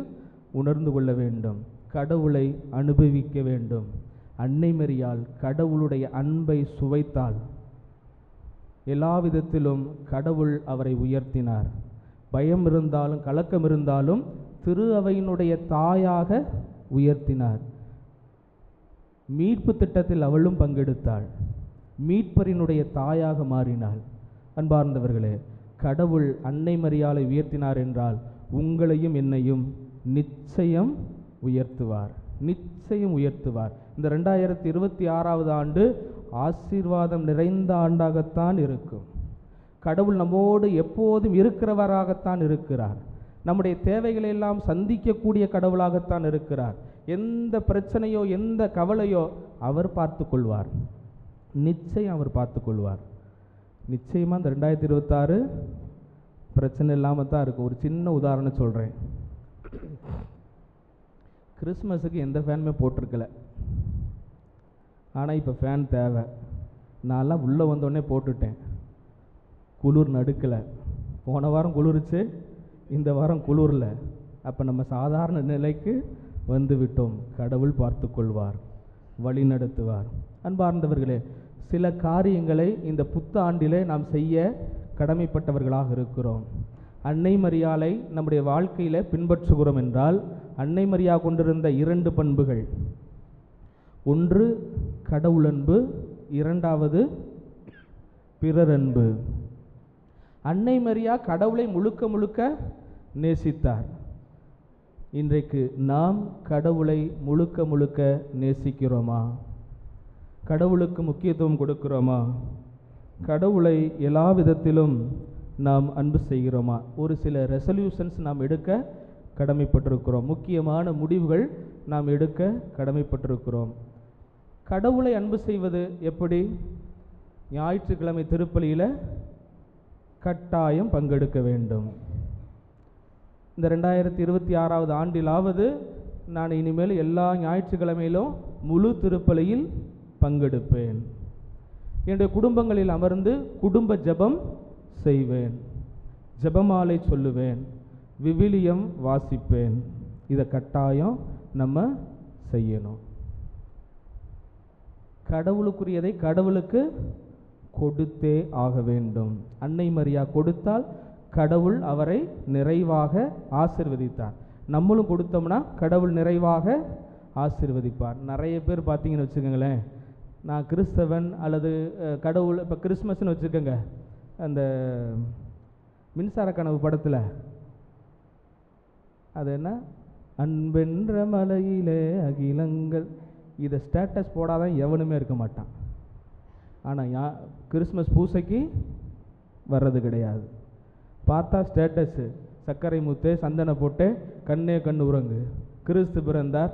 உணர்ந்து கொள்ள வேண்டும், கடவுளை அனுபவிக்க வேண்டும். அன்னை மரியாள் கடவுளுடைய அன்பை சுவைத்தாள். எல்லா விதத்திலும் கடவுள் அவரை உயர்த்தினார். பயம் இருந்தாலும் கலக்கம் இருந்தாலும் திரு அவையினுடைய தாயாக உயர்த்தினார். மீட்பு திட்டத்தில் அவளும் பங்கெடுத்தாள், மீட்பரினுடைய தாயாக மாறினாள். அன்பார்ந்தவர்களே, கடவுள் அன்னை மரியாளை உயர்த்தினார் என்றால் உங்களையும் என்னையும் நிச்சயம் உயர்த்துவார், நிச்சயம் உயர்த்துவார். இந்த 2026வது ஆண்டு ஆசீர்வாதம் நிறைந்த ஆண்டாகத்தான் இருக்கும். கடவுள் நம்மோடு எப்போதும் இருக்கிறவராகத்தான் இருக்கிறார். நம்முடைய தேவைகளை எல்லாம் சந்திக்கக்கூடிய கடவுளாகத்தான் இருக்கிறார். எந்த பிரச்சனையோ எந்த கவலையோ அவர் பார்த்து கொள்வார், நிச்சயம் அவர் பார்த்து கொள்வார். நிச்சயமாக இந்த 2026 பிரச்சனை இல்லாமல் தான் இருக்கும். ஒரு சின்ன உதாரணம் சொல்கிறேன். கிறிஸ்மஸுக்கு எந்த ஃபேனுமே போட்டிருக்கல, ஆனால் இப்போ ஃபேன் தேவை. நான்லாம் உள்ளே வந்தோடனே போட்டுட்டேன், குளிர் நடுக்கலை. போன வாரம் குளிர்ச்சு, இந்த வாரம் குளிரில். அப்போ நம்ம சாதாரண நிலைக்கு வந்து விட்டோம். கடவுள் பார்த்து கொள்வார், வழி நடத்துவார். அன்பார்ந்தவர்களே, சில காரியங்களை இந்த புத்தாண்டிலே நாம் செய்ய கடமைப்பட்டவர்களாக இருக்கிறோம். அன்னை மரியாளை நம்முடைய வாழ்க்கையில் பின்பற்றுகிறோம் என்றால், அன்னை மரியா கொண்டிருந்த 2 பண்புகள், ஒன்று கடவுளன்பு, இரண்டாவது பிறரன்பு. அன்னை மரியா கடவுளை முழுக்க முழுக்க நேசித்தார். இன்றைக்கு நாம் கடவுளை முழுக்க முழுக்க நேசிக்கிறோமா? கடவுளுக்கு முக்கியத்துவம் கொடுக்கிறோமா? கடவுளை எல்லா விதத்திலும் நாம் அன்பு செய்கிறோமா? ஒரு சில ரெசல்யூஷன்ஸ் நாம் எடுக்க கடமைப்பட்டிருக்கிறோம், முக்கியமான முடிவுகள் நாம் எடுக்க கடமைப்பட்டிருக்கிறோம். கடவுளை அன்பு செய்வது எப்படி? ஞாயிற்றுக்கிழமை திருப்பலியில் கட்டாயம் பங்கெடுக்க வேண்டும். இந்த 2026வது ஆண்டிலாவது நான் இனிமேல் எல்லா ஞாயிற்றுக்கிழமையிலும் முழு திருப்பலியில் பங்கெடுப்பேன். என்னுடைய குடும்பங்களில் அமர்ந்து குடும்ப ஜெபம் செய்வேன், ஜெபமாலை சொல்லுவேன், விவிலியம் வாசிப்பேன். இதை கட்டாயம் நம்ம செய்யணும். கடவுளுக்குரியதை கடவுளுக்கு கொடுத்தே ஆக வேண்டும். அன்னை மரியா கொடுத்தால் கடவுள் அவரை நிறைவாக ஆசீர்வதித்தார். நம்மளும் கொடுத்தோம்னா கடவுள் நிறைவாக ஆசீர்வதிப்பார். நிறைய பேர் பார்த்தீங்கன்னு வச்சுக்கோங்களேன், நான் கிறிஸ்தவன் அல்லது கடவுள், இப்போ கிறிஸ்மஸ்ன்னு வச்சுக்கோங்க, அந்த மின்சார கனவு படத்தில் அது என்ன, அன்பென்ற மலையிலே அகிலங்கள், இதை ஸ்டேட்டஸ் போடாதான் எவனுமே இருக்க மாட்டான். ஆனால் கிறிஸ்மஸ் பூசைக்கு வர்றது கிடையாது. பார்த்தா ஸ்டேட்டஸு சர்க்கரை முத்து சந்தன போட்டு கண்ணே கண் உறங்கு, கிறிஸ்து பிறந்தார்.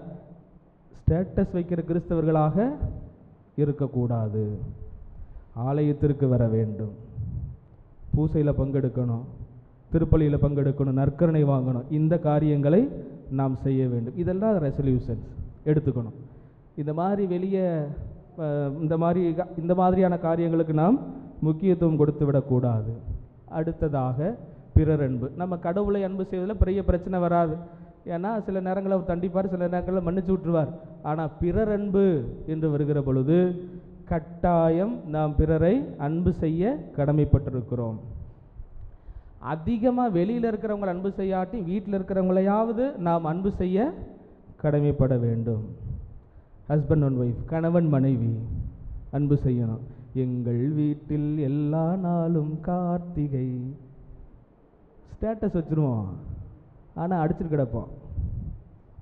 ஸ்டேட்டஸ் வைக்கிற கிறிஸ்தவர்களாக இருக்கக்கூடாது. ஆலயத்திற்கு வர வேண்டும், பூசையில் பங்கெடுக்கணும், திருப்பலியில் பங்கெடுக்கணும், நற்கருணை வாங்கணும். இந்த காரியங்களை நாம் செய்ய வேண்டும். இதெல்லாம் ரெசல்யூஷன்ஸ் எடுத்துக்கணும். இந்த மாதிரி வெளியே இந்த மாதிரியான காரியங்களுக்கு நாம் முக்கியத்துவம் கொடுத்து விடக்கூடாது. அடுத்ததாக பிறர் அன்பு. நம்ம கடவுளை அன்பு செய்வதில் பெரிய பிரச்சனை வராது. ஏன்னா சில நேரங்களில் அவர் தண்டிப்பார், சில நேரங்களில் மன்னிச்சு விட்டுருவார். ஆனால் பிறர் அன்பு என்று வருகிற பொழுது கட்டாயம் நாம் பிறரை அன்பு செய்ய கடமைப்பட்டிருக்கிறோம். அதிகமாக வெளியில் இருக்கிறவங்களை அன்பு செய்யாட்டி வீட்டில் இருக்கிறவங்களையாவது நாம் அன்பு செய்ய கடமைப்பட வேண்டும். ஹஸ்பண்ட் அண்ட் ஒய்ஃப், கணவன் மனைவி அன்பு செய்யணும். எங்கள் வீட்டில் எல்லா நாளும் கார்த்திகை ஸ்டேட்டஸ் வச்சுருவோம், ஆனால் அடிச்சுட்டு கிடப்போம்,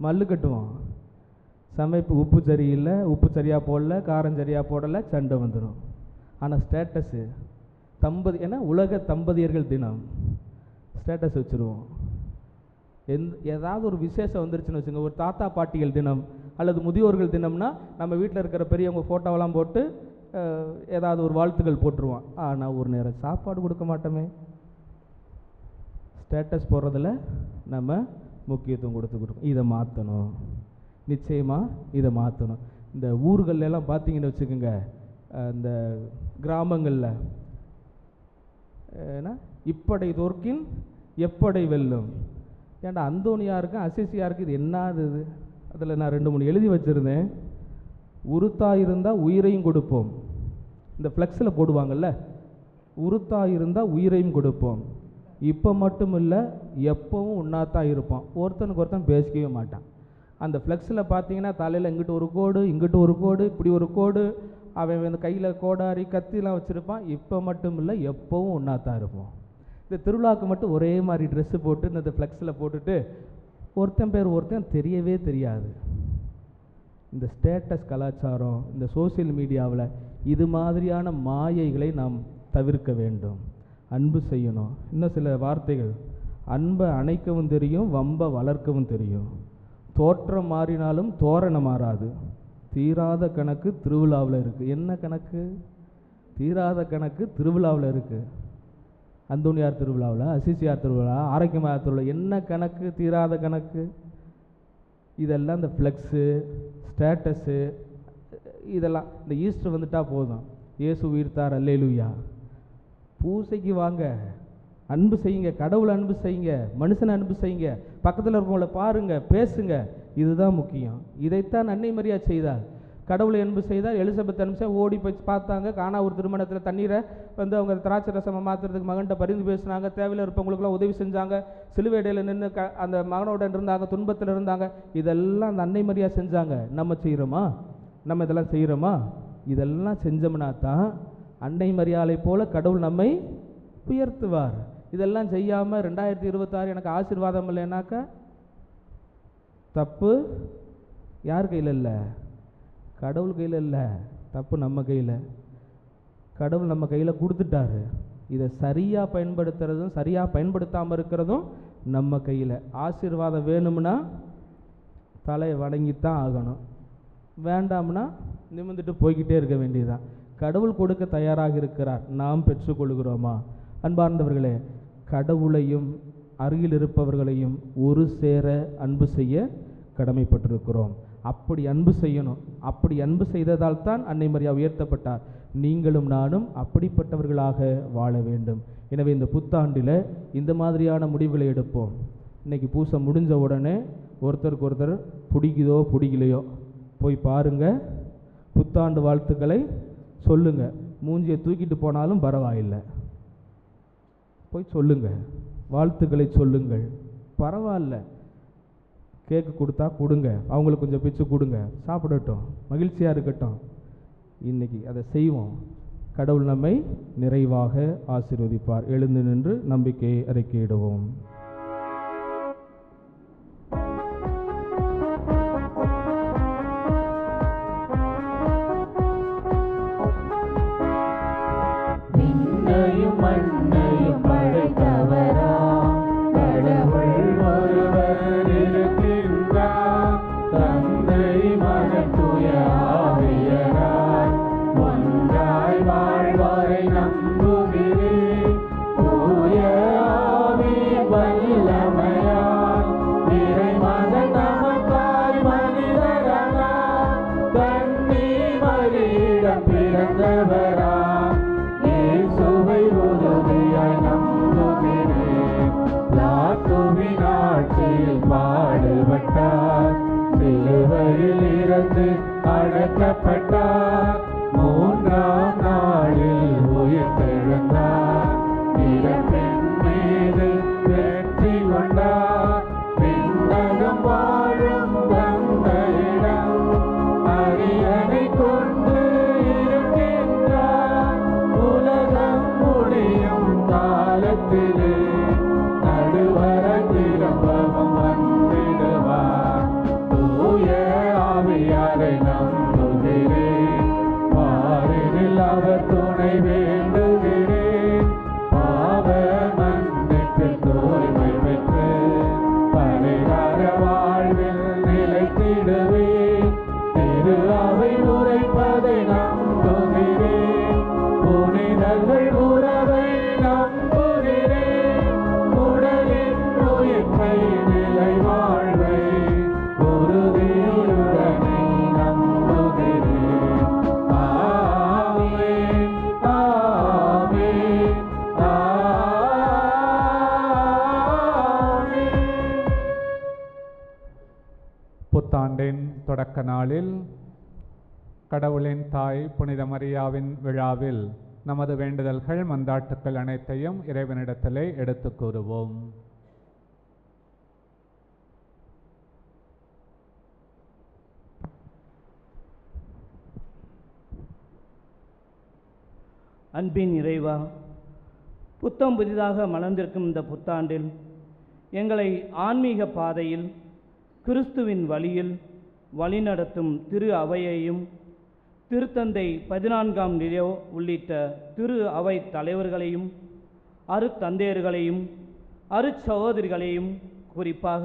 மல்லு கட்டுவோம். சமைப்பு உப்பு சரியில்லை, உப்பு சரியாக போடல, காரம் சரியாக போடலை, சண்டை வந்துடும். ஆனால் ஸ்டேட்டஸு ஏன்னா உலக தம்பதியர்கள் தினம் ஸ்டேட்டஸ் வச்சுருவோம். ஏதாவது ஒரு விசேஷம் வந்துருச்சுன்னு வச்சுங்க, ஒரு தாத்தா பாட்டிகள் தினம் அல்லது முதியோர்கள் தினம்னா நம்ம வீட்டில் இருக்கிற பெரியவங்க ஃபோட்டோவெல்லாம் போட்டு ஏதாவது ஒரு வாழ்த்துக்கள் போட்டுருவோம். ஆனால் ஒரு நேரம் சாப்பாடு கொடுக்க மாட்டோமே. ஸ்டேட்டஸ் போடுறதில் நம்ம முக்கியத்துவம் கொடுக்கணும். இதை மாற்றணும், நிச்சயமாக இதை மாற்றணும். இந்த ஊர்களெல்லாம் பார்த்தீங்கன்னு வச்சுக்கோங்க, இந்த கிராமங்களில் ஏன்னா இப்படை தோற்கின் எப்படை வெல்லும். ஏன்டா அந்தோனியாருக்கு அசிசியாருக்கு இது என்னது? இது அதில் நான் 2-3 எழுதி வச்சுருந்தேன். உருத்தா இருந்தால் உயிரையும் கொடுப்போம். இந்த ஃப்ளெக்ஸில் போடுவாங்கள்ல, உருத்தா இருந்தால் உயிரையும் கொடுப்போம். இப்போ மட்டும் இல்லை, எப்போவும் ஒன்றாத்தான் இருப்போம். ஒருத்தனுக்கு ஒருத்தன் பேசிக்கவே மாட்டான். அந்த ஃப்ளெக்ஸில் பார்த்தீங்கன்னா தலையில் இங்கிட்டு ஒரு கோடு, இங்கிட்டு ஒரு கோடு, இப்படி ஒரு கோடு, அவன் வந்து கையில் கோடாரி கத்திலாம் வச்சுருப்பான். இப்போ மட்டும் இல்லை, எப்போவும் ஒன்றாத்தான் இருப்போம். இந்த திருவிழாவுக்கு மட்டும் ஒரே மாதிரி ட்ரெஸ்ஸு போட்டு இந்த ஃப்ளெக்ஸில் போட்டுட்டு ஒருத்தன் பேர் ஒருத்தன் தெரியவே தெரியாது. இந்த ஸ்டேட்டஸ் கலாச்சாரம், இந்த சோசியல் மீடியாவில் இது மாதிரியான மாயைகளை நாம் தவிர்க்க வேண்டும். அன்பு செய்யணும். இன்னும் சில வார்த்தைகள், அன்பை அணைக்கவும் தெரியும், வம்பை வளர்க்கவும் தெரியும். தோற்றம் மாறினாலும் தோரணம் மாறாது. தீராத கணக்கு திருவிழாவில் இருக்குது. என்ன கணக்கு? தீராத கணக்கு திருவிழாவில் இருக்குது. அந்தோனியார் திருவிழாவில், அசிசியார் திருவிழா, ஆரோக்கியமார் திருவிழா, என்ன கணக்கு? தீராத கணக்கு. இதெல்லாம் இந்த ஃப்ளெக்ஸு, ஸ்டேட்டஸு, இதெல்லாம் இந்த ஈஸ்டர் வந்துட்டால் போதும், இயேசு உயிர்த்தார் அல்லேலூயா. பூசைக்கு வாங்க, அன்பு செய்யுங்க, கடவுளை அன்பு செய்யுங்க, மனுஷனை அன்பு செய்யுங்க, பக்கத்தில் இருக்கவங்கள பாருங்க, பேசுங்க. இதுதான் முக்கியம். இதைத்தான் அன்னை மரியா செய்தார். கடவுளை அன்பு செய்தார். எலிசபெத் அனுப்பிச்சா ஓடி போய் பார்த்தாங்க. காணா ஒரு திருமணத்தில் தண்ணீரை வந்து அவங்க திராட்சை ரசமை மாற்றுறதுக்கு மகன்கிட்ட பரிந்து பேசினாங்க. தேவையில் இருப்பவங்களுக்குலாம் உதவி செஞ்சாங்க. சிலுவைடையில் நின்று அந்த மகனோட இருந்தாங்க, துன்பத்தில் இருந்தாங்க. இதெல்லாம் அந்த அன்னை மரியா செஞ்சாங்க. நம்ம செய்கிறோமா? நம்ம இதெல்லாம் செய்கிறோமா? இதெல்லாம் செஞ்சோம்னா தான் அன்னை மரியாதை போல கடவுள் நம்மை உயர்த்துவார். இதெல்லாம் செய்யாமல் 2026 எனக்கு ஆசீர்வாதம் இல்லைன்னாக்கா தப்பு யார் கையில் இல்லை? கடவுள் கையில் இல்லை, தப்பு நம்ம கையில். கடவுள் நம்ம கையில் கொடுத்துட்டாரு. இதை சரியாக பயன்படுத்துறதும் சரியாக பயன்படுத்தாமல் இருக்கிறதும் நம்ம கையில். ஆசீர்வாதம் வேணும்னா தலையை வணங்கித்தான் ஆகணும், வேண்டாம்னா நிமிர்ந்துட்டு போய்கிட்டே இருக்க வேண்டியதுதான். கடவுள் கொடுக்க தயாராக இருக்கிறார், நாம் பெற்றுக்கொள்கிறோமா? அன்பார்ந்தவர்களே, கடவுளையும் அருகில் இருப்பவர்களையும் ஒரு சேர அன்பு செய்ய கடமைப்பட்டிருக்கிறோம். அப்படி அன்பு செய்யணும். அப்படி அன்பு செய்ததால் தான் அன்னை மரியா உயர்த்தப்பட்டார். நீங்களும் நானும் அப்படிப்பட்டவர்களாக வாழ வேண்டும். எனவே இந்த புத்தாண்டில் இந்த மாதிரியான முடிவுகளை எடுப்போம். இன்றைக்கி பூசை முடிஞ்ச உடனே ஒருத்தருக்கு ஒருத்தர் பிடிக்குதோ பிடிக்கலையோ போய் பாருங்கள், புத்தாண்டு வாழ்த்துக்களை சொல்லுங்கள். மூஞ்சியை தூக்கிட்டு போனாலும் பரவாயில்லை, போய் சொல்லுங்கள், வாழ்த்துக்களை சொல்லுங்கள். பரவாயில்ல, கேக்கு கொடுத்தா கொடுங்க, அவங்களுக்கு கொஞ்சம் பிச்சு கொடுங்க, சாப்பிடட்டும், மகிழ்ச்சியாக இருக்கட்டும். இன்றைக்கி அதை செய்வோம். கடவுள் நம்மை நிறைவாக ஆசீர்வதிப்பார். எழுந்து நின்று நம்பிக்கையை அறிக்கையிடுவோம். மண்ணையும் படைத்தவரா கடவுள் ஒருவர் இருக்கின்றார். தந்தை மகன் தூய ஆவியராய் ஒன்றாய் வாழ்வாரை நம்புகிறேன். தூய ஆவி பிறந்தவரா இயேசுவை உறுதியாய் நம்புகிறேன். லாத்துவின் ஆட்சியில் பாடுபட்டார், சிலுவையில் இருந்து அடக்கப்பட்டார், மூன்றாம் நாளில் உயிர்த்தெழுந்தார், இறப்பின் மீது வெற்றி கொண்டார், விண்ணகம் வாழும் தந்தையிடம் அரியணை கொண்டு இருக்கின்றார், உலகம் முடியும் காலத்திலே நடுவரை திரும்பவும் வந்திடுவார். தூய ஆவியாரை நம்புகிறேன், பாரினில் அவர் துணை வேண்டுகிறேன், பாவ மன்னிப்பில் தூய்மை பெற்று பரிகார வாழ்வில் நிலைத்திடுவேன். திரு அவை உரைப்பதை நம்புகிறேன், புனிதர்கள் உறவை நம்புகிறேன், உடலின் உயிர்ப்பை நிலை வாழ்வை உறுதியுடனே நம்புகிறேன். ஆமென், ஆமென், ஆமென். புத்தாண்டின் தொடக்க நாளில் கடவுளின் தாய் புனித மரியாவின் விழாவில் நமது வேண்டுதல்கள் மன்றாட்டுக்கள் அனைத்தையும் இறைவனிடத்திலே எடுத்துக் கூறுவோம். அன்பின் இறைவா, புத்தம் புதிதாக மலர்ந்திருக்கும் இந்த புத்தாண்டில் எங்களை ஆன்மீக பாதையில் கிறிஸ்துவின் வழியில் வழிநடத்தும் திரு அவையையும் திருத்தந்தை 14ஆம் லியோ உள்ளிட்ட திரு அவை தலைவர்களையும் அருத்தந்தையர்களையும் அருச்சகோதரிகளையும் குறிப்பாக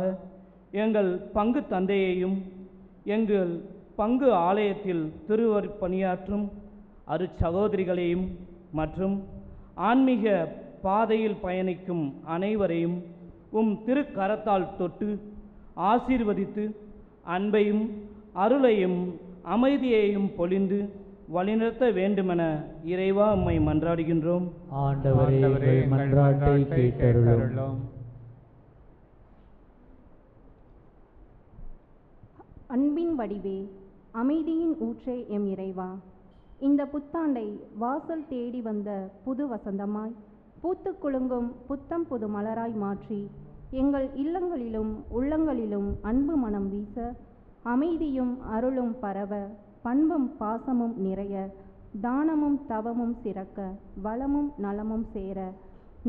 எங்கள் பங்கு தந்தையையும் எங்கள் பங்கு ஆலயத்தில் திருப்பணியாற்றும் அருச்சகோதரிகளையும் மற்றும் ஆன்மீக பாதையில் பயணிக்கும் அனைவரையும் திருக்கரத்தால் தொட்டு ஆசீர்வதித்து அன்பையும் அருளையும் அமைதியையும் பொழிந்து வழிநடத்த வேண்டுமென இறைவா உம்மை மன்றாடுகின்றோம். ஆண்டவரே எங்கள் மன்றாட்டை கேட்டருளும். அன்பின் வடிவே, அமைதியின் ஊற்றே எம் இறைவா, இந்த புத்தாண்டை வாசல் தேடி வந்த புது வசந்தமாய் பூத்து குலுங்கும் புத்தம் புது மலராய் மாற்றி எங்கள் இல்லங்களிலும் உள்ளங்களிலும் அன்பு மனம் வீச, அமைதியும் அருளும் பரவ, பண்பும் பாசமும் நிறைய, தானமும் தவமும் சிறக்க, வளமும் நலமும் சேர,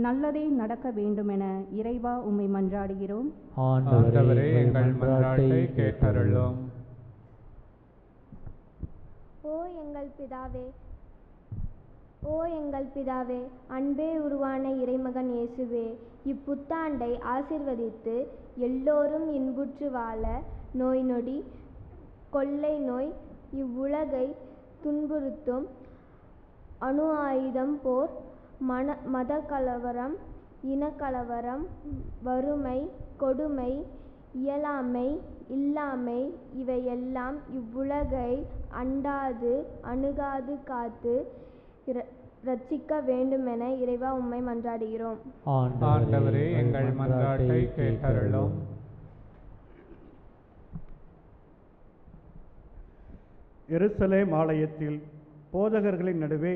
நல்லதே நடக்க வேண்டுமென இறைவா உம்மை மன்றாடுகிறோம். ஆண்டவரே எங்கள் மன்றாட்டை கேட்டருளும். ஓ எங்கள் பிதாவே, அன்பே உருவான இறைமகன் இயேசுவே, இப்புத்தாண்டை ஆசிர்வதித்து எல்லோரும் இன்புற்று வாழ, நோய் நொடி கொள்ளை நோய் இவ்வுலகை துன்புறுத்தும் அணு ஆயுதம் போர் மத கலவரம் இனக்கலவரம் வறுமை கொடுமை இயலாமை இல்லாமை இவையெல்லாம் இவ்வுலகை அண்டாது அணுகாது காத்து இரட்சிக்க வேண்டுமென இறைவா உம்மை மன்றாடுகிறோம். ஆண்டவரே எங்கள் மன்றாட்டை கேட்டருளும். எருசலேம் ஆலயத்தில் போதகர்களின் நடுவே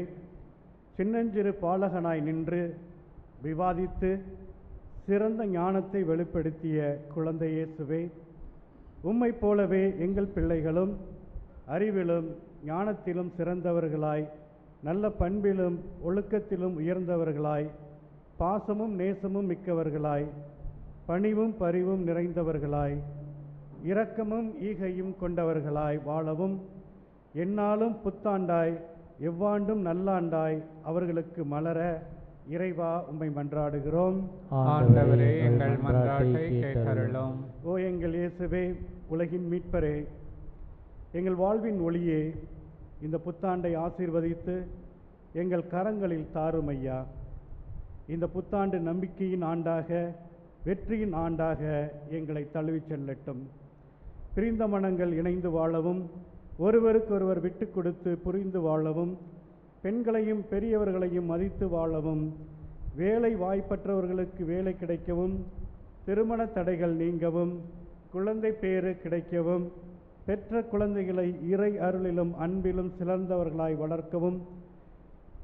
சின்னஞ்சிறு பாலகனாய் நின்று விவாதித்து சிறந்த ஞானத்தை வெளிப்படுத்திய குழந்தை இயேசுவே, உம்மைப் போலவே எங்கள் பிள்ளைகளும் அறிவிலும் ஞானத்திலும் சிறந்தவர்களாய், நல்ல பண்பிலும் ஒழுக்கத்திலும் உயர்ந்தவர்களாய், பாசமும் நேசமும் மிக்கவர்களாய், பணிவும் பரிவும் நிறைந்தவர்களாய், இரக்கமும் ஈகையும் கொண்டவர்களாய் வாழவும், எந்நாளும் புத்தாண்டாய் எவ்வாண்டும் நல்லாண்டாய் அவர்களுக்கு மலர இறைவா உம்மை மன்றாடுகிறோம். ஆண்டவரே எங்கள் மன்றாட்டை கேட்டருளும். ஓ எங்கள் இயேசுவே, உலகின் மீட்பரே, எங்கள் வாழ்வின் ஒளியே, இந்த புத்தாண்டை ஆசீர்வதித்து எங்கள் கரங்களில் தாரும் ஐயா. இந்த புத்தாண்டு நம்பிக்கையின் ஆண்டாக, வெற்றியின் ஆண்டாக எங்களை தழுவிச் செல்லட்டும். பிரிந்த மனங்கள் இணைந்து வாழவும், ஒருவருக்கொருவர் விட்டு கொடுத்து புரிந்து வாழவும், பெண்களையும் பெரியவர்களையும் மதித்து வாழவும், வேலை வாய்ப்பற்றவர்களுக்கு வேலை கிடைக்கவும், திருமண தடைகள் நீங்கவும், குழந்தை பேறு கிடைக்கவும், பெற்ற குழந்தைகளை இறை அருளிலும் அன்பிலும் சிறந்தவர்களாய் வளர்க்கவும்,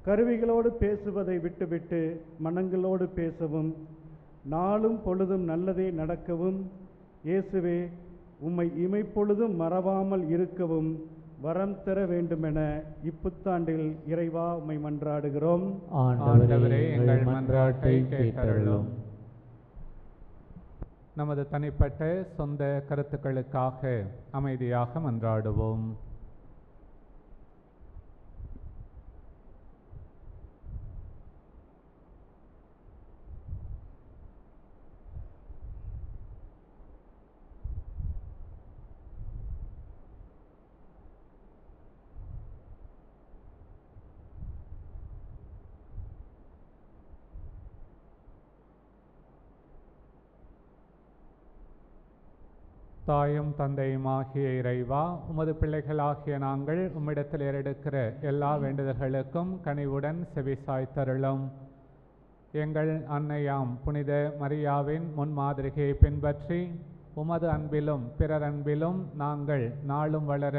கருவிகளோடு பேசுவதை விட்டுவிட்டு மனங்களோடு பேசவும், நாளும் பொழுதும் நல்லதே நடக்கவும், இயேசுவே உம்மை இமைப்பொழுதும் மறவாமல் இருக்கவும் வரம் தர வேண்டுமென இப்புத்தாண்டில் இறைவா உம்மை மன்றாடுகிறோம். ஆண்டவரே எங்கள் மன்றாட்டை கேட்டருளும். நமது தனிப்பட்ட சொந்த கருத்துக்களுக்காக அமைதியாக மன்றாடுவோம். தாயும் தந்தையுமாகிய இறைவா, உமது பிள்ளைகளாகிய நாங்கள் உம்மிடத்தில் ஏறெடுக்கிற எல்லா வேண்டுதல்களுக்கும் கனிவுடன் செவிசாய்த்தருளும். எங்கள் அன்னையாம் புனித மரியாவின் முன்மாதிரியை பின்பற்றி உமது அன்பிலும் பிறர் அன்பிலும் நாங்கள் நாளும் வளர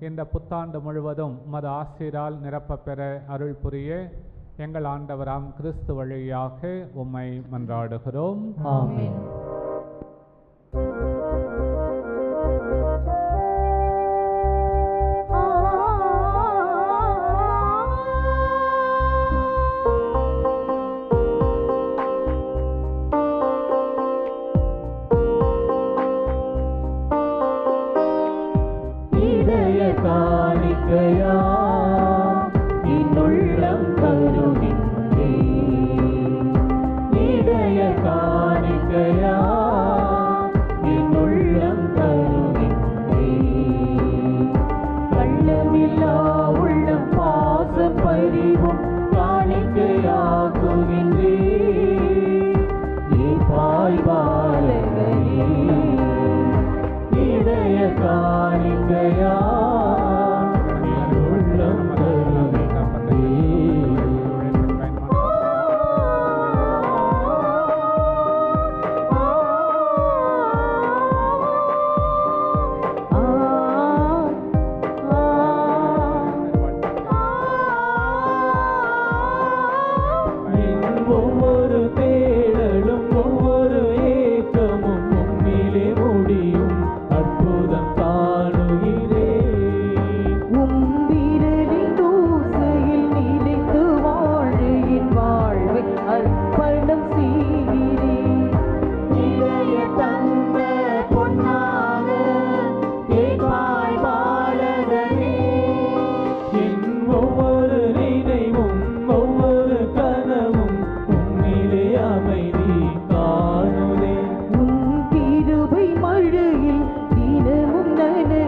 இந்த புத்தாண்டு முழுவதும் உமது ஆசீரால் நிரப்பப் பெற அருள் புரிய எங்கள் ஆண்டவராம் கிறிஸ்து வழியாக உம்மை மன்றாடுகிறோம். ஆமென். காணிக்கையா இன்னுள்ளம் கருகின்றே, இதய காணிக்கையா இன்னுள்ளம் கருகின்றே, கள்ளமில்லா உள்ளம் பாசம் பறிவும் காணிக்கையாகுகின்றே, பாய் பாலகனே இதய காணிக்கையா ஒவ்வொரு தேடலும் ஒவ்வொரு ஏக்கமும் உம்மிலே முடியும் அற்புதம் காணுகிறேன். உம்பிரலின் தூசையில் நிலைத்து வாழையின் வாழ்வை அர்ப்பணம் செய்கிறேன். இளைய தந்த பொன்னாக கேட்பாய் பாலகனே, என் ஒவ்வொரு நினைவும் ஒவ்வொரு கனவும் உம்மிலே அமைதி காணுதே. உன் கிருபை மழையில் தினமும் நனையே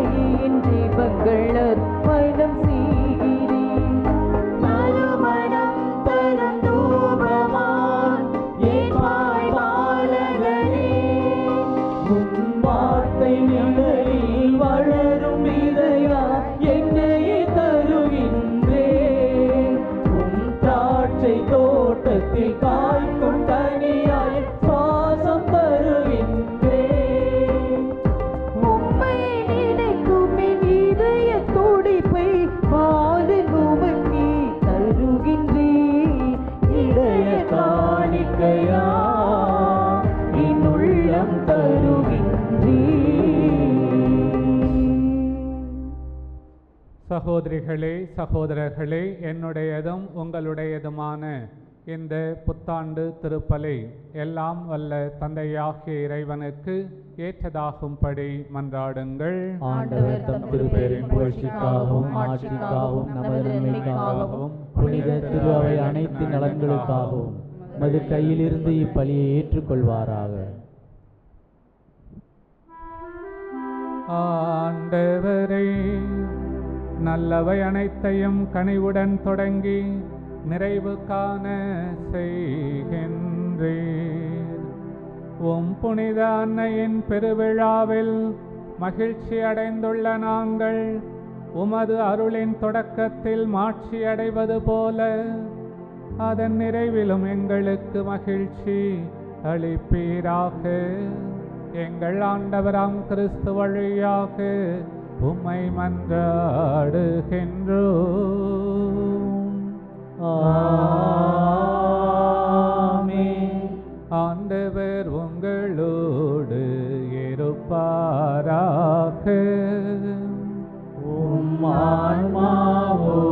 என் ஜீவங்கள் அர்ப்பணம் செய்கிறேன். மறுமணம் தரும் தூபமான் ஏற்பாய் பாலகனே, உன் வார்த்தை நிழலில் வளரும் விதையா என்னையே தருகின்றேன். உன் திராட்சை தோட்டத்தில் காய்க்கும் கனியாய் சுவாசம் தருகின்றேன். உம்மை நினைக்கும் என் இதய துடிப்பை பாலில் உமக்கே தருகின்றேன். இதய காணிக்கையா என் உள்ளம் தருகின்றேன். சகோதரிகளே சகோதரர்களே, என்னுடையதும் உங்களுடையதுமான இந்த புத்தாண்டு திருப்பலி எல்லாம் வல்ல தந்தையாகிய இறைவனுக்கு ஏற்றதாகும்படி மன்றாடுங்கள். ஆண்டவர் தம் திருப்பெயரின் புகழ்ச்சிக்காகவும் ஆட்சிக்காகவும் நமது நன்மைக்காகவும் புனித திரு அவை அனைத்து நலன்களுக்காகவும் மது கையிலிருந்து இப்பலியை ஏற்றுக்கொள்வாராக. ஆண்டவரே, நல்லவை அனைத்தையும் கனிவுடன் தொடங்கி நிறைவு காண செய்கின்றீர். உம் புனித அன்னையின் பெருவிழாவில் மகிழ்ச்சி அடைந்துள்ள நாங்கள் உமது அருளின் தொடக்கத்தில் மாட்சி அடைவது போல அதன் நிறைவிலும் எங்களுக்கு மகிழ்ச்சி அளிப்பீராக. எங்கள் ஆண்டவராம் கிறிஸ்து வழியாக உம்மை மன்றாடுகின்றோம். ஆமென். ஆண்டவர் உங்களோடு இருப்பாராக. உம் ஆன்மாவோடும்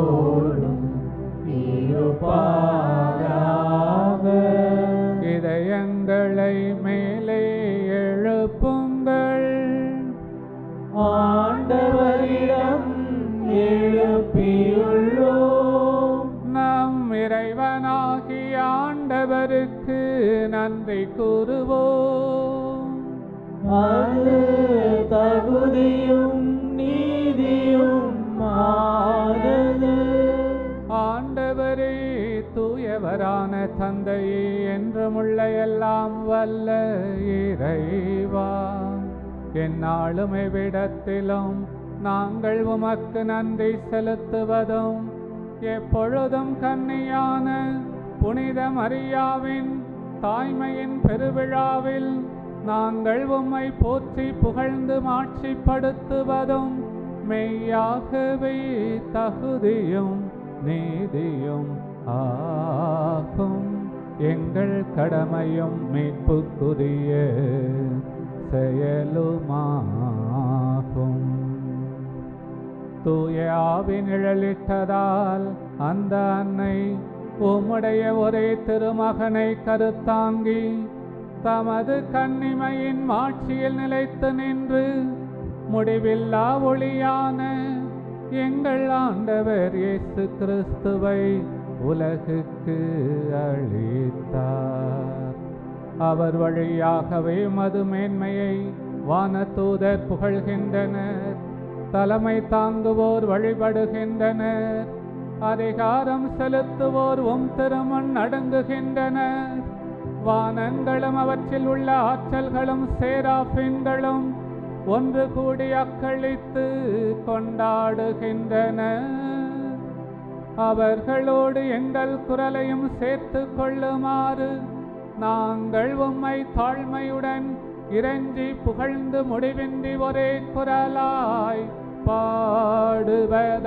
இருப்பாராக. இதயங்களை மேலே எழுப்புங்கள். ஆண்டவரிடம் எழுப்பியுள்ளோம். நம் இறைவனாகிய ஆண்டவருக்கு நன்றி கூறுவோம். அது தகுதியும் நீதியும் ஆனது. ஆண்டவரே, தூயவரான தந்தையே, என்றுமுள்ள எல்லாம் வல்ல இறைவா, எந்நாளும் எவ்விடத்திலும் நாங்கள் உமக்கு நன்றி செலுத்துவதும் எப்பொழுதும் கன்னியான புனித மரியாவின் தாய்மையின் பெருவிழாவில் நாங்கள் உம்மை போற்றி புகழ்ந்து மாட்சிப்படுத்துவதும் மெய்யாகவே தகுதியும் நீதியும் ஆகும். எங்கள் கடமையும் மீட்புக்குரிய செயலுமாகும். தூய ஆவி நிழலிட்டதால் அந்த அன்னை உம்முடைய ஒரே திருமகனை கருத்தாங்கி தமது கன்னிமையின் மாட்சியில் நிலைத்து நின்று முடிவில்லா ஒளியான எங்கள் ஆண்டவர் இயேசு கிறிஸ்துவை உலகுக்கு அளித்தார். அவர் வழியாகவே மது மேன்மையை வானதூதர் புகழ்கின்றனர், தலைமை தாங்குவோர் வழிபடுகின்றனர், அதிகாரம் செலுத்துவோர் திருமுன் அடங்குகின்றனர். வானங்களும் அவற்றில் உள்ள ஆற்றல்களும் சேராபின்களும் ஒன்று கூடி அக்களித்து கொண்டாடுகின்றன. அவர்களோடு எங்கள் குரலையும் சேர்த்து கொள்ளுமாறு நாங்கள் உம்மை தாழ்மையுடன் இறைஞ்சி புகழ்ந்து முடிவின்றி ஒரே குரலாய் பாடுவதாவது.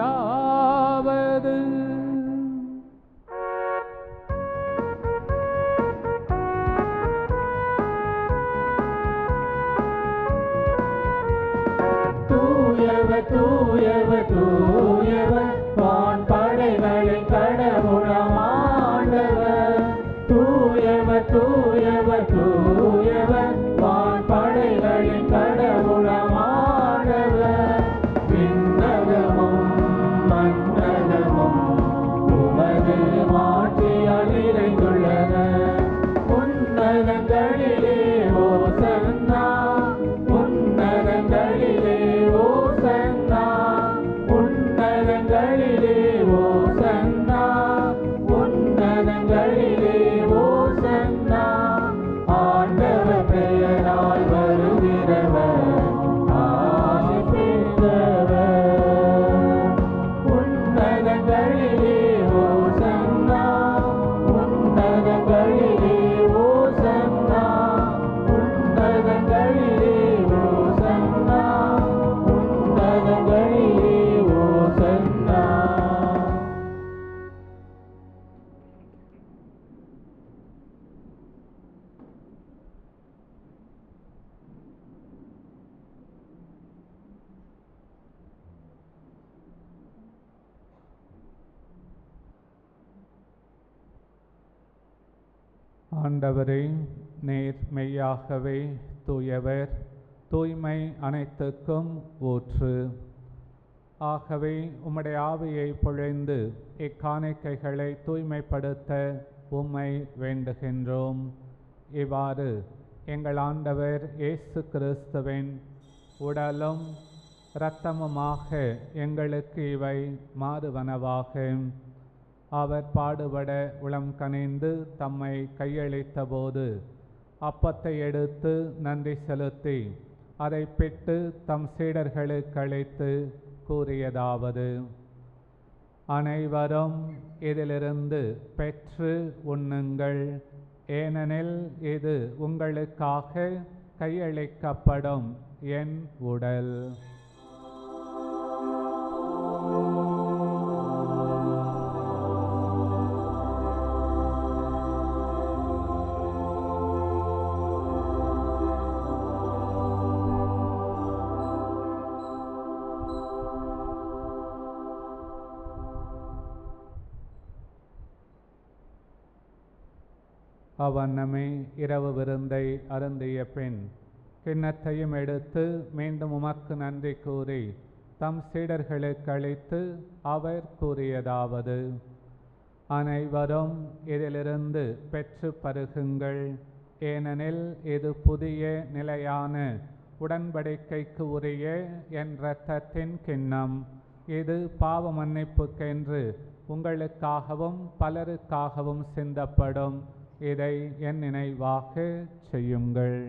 தூயவர் தூயவர் தூயவர் வான்படைகளின் கடவுளாம் ஆண்டவர். தூயவர் தூயவர் தூயவர் வான்படைகளின் கடவுளாம் ஆண்டவர். விண்ணகமும் மண்ணகமும் உமது மாட்சியால் நிறைந்துள்ளன. உன்னதங்களிலே ஓசன்னா, உன்னதங்களிலே ஓசன்னா, உன்னதங்களிலே ஓசன்னா, உன்னதங்களிலே ஓசன்னா. ஆண்டவர் பெயரால் வருகிறவர் ஆசி பெற்றவர். உன்னதங்களிலே ஓசன்னா, உன்னதங்களிலே ஓசன்னா, உன்னதங்களிலே ஓசன்னா, உன்னதங்களிலே ஓசன்னா. ஆண்டவரே, நீர் மெய்யாகவே தூயவர், தூய்மை அனைத்துக்கும் ஊற்று. ஆகவே உம்முடைய ஆவியை பொழிந்து இக்காணிக்கைகளை தூய்மைப்படுத்த உம்மை வேண்டுகின்றோம். இவ்வாறு எங்கள் ஆண்டவர் இயேசு கிறிஸ்துவின் உடலும் இரத்தமுமாக எங்களுக்கு இவை மாறுவனவாக. அவர் பாடுபட உளம் கனிந்து தம்மை கையளித்த போது அப்பத்தை எடுத்து நன்றி செலுத்தி அதை பிட்டு தம் சீடர்களுக்கு அளித்து கூறியதாவது: அனைவரும் இதிலிருந்து பெற்று உண்ணுங்கள், ஏனெனில் இது உங்களுக்காக கையளிக்கப்படும் என் உடல். அவ்வண்ணமே இரவு விருந்தை அருந்திய பின் கிண்ணத்தையும் எடுத்து மீண்டும் உமக்கு நன்றி கூறி தம் சீடர்களுக்கு அளித்து அவர் கூறியதாவது: அனைவரும் இதிலிருந்து பெற்று பருகுங்கள், ஏனெனில் இது புதிய நிலையான உடன்படிக்கைக்கு உரிய என் இரத்தத்தின் கிண்ணம். இது பாவ மன்னிப்புக்கென்று உங்களுக்காகவும் பலருக்காகவும் சிந்தப்படும். இதை என் நினைவாக செய்யுங்கள்.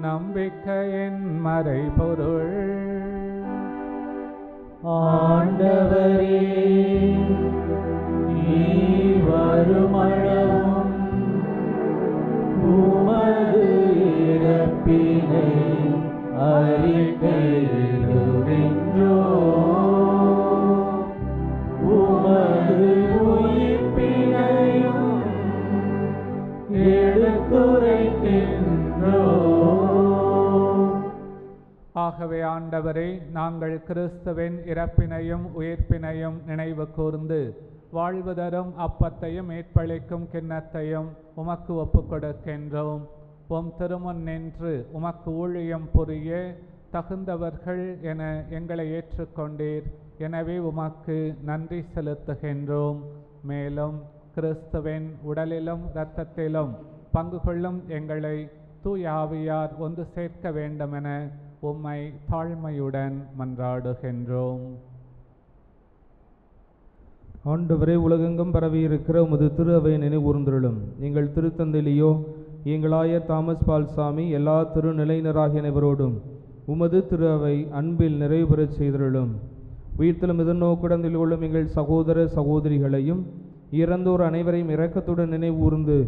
நம்பிக்கையின் மறைபொருள். ஆண்டவரே, நீர் வருமளவும் உமது இறப்பினை அறிக்கையிடுகின்றோம், உமது உயிர்ப்பினையும் எடுத்துரைக்கின்றோம். ஆகவே ஆண்டவரே, நாங்கள் கிறிஸ்துவின் இறப்பினையும் உயிர்ப்பினையும் நினைவு கூர்ந்து வாழ்வு தரும் அப்பத்தையும் மீட்பளிக்கும் கிண்ணத்தையும் உமக்கு ஒப்புக் கொடுக்கின்றோம். உம் திருமுன் நின்று உமக்கு ஊழியம் புரிய தகுந்தவர்கள் என எங்களை ஏற்றுக்கொண்டீர். எனவே உமக்கு நன்றி செலுத்துகின்றோம். மேலும் கிறிஸ்துவின் உடலிலும் இரத்தத்திலும் பங்கு கொள்ளும் எங்களை தூய ஆவியார் ஒன்று சேர்க்க வேண்டுமென உம்மை தாழ்மையுடன் மன்றாடுகின்றோம். ஆண்டவரே, உலகெங்கும் பரவி இருக்கிற உமது திரு அவை நினைவூர்ந்தருளும். எங்கள் திருத்தந்தையிலேயோ எங்களாயர் தாமஸ் பால்சாமி எல்லா திருநிலையினராகிய அனைவரோடும் உமது திரு அவை அன்பில் நிறைவு பெறச் செய்தருளும். உயிர்த்தலும் எதிர்நோக்குடன் கொள்ளும் எங்கள் சகோதர சகோதரிகளையும் இறந்தோர் அனைவரையும் இரக்கத்துடன் நினைவூர்ந்து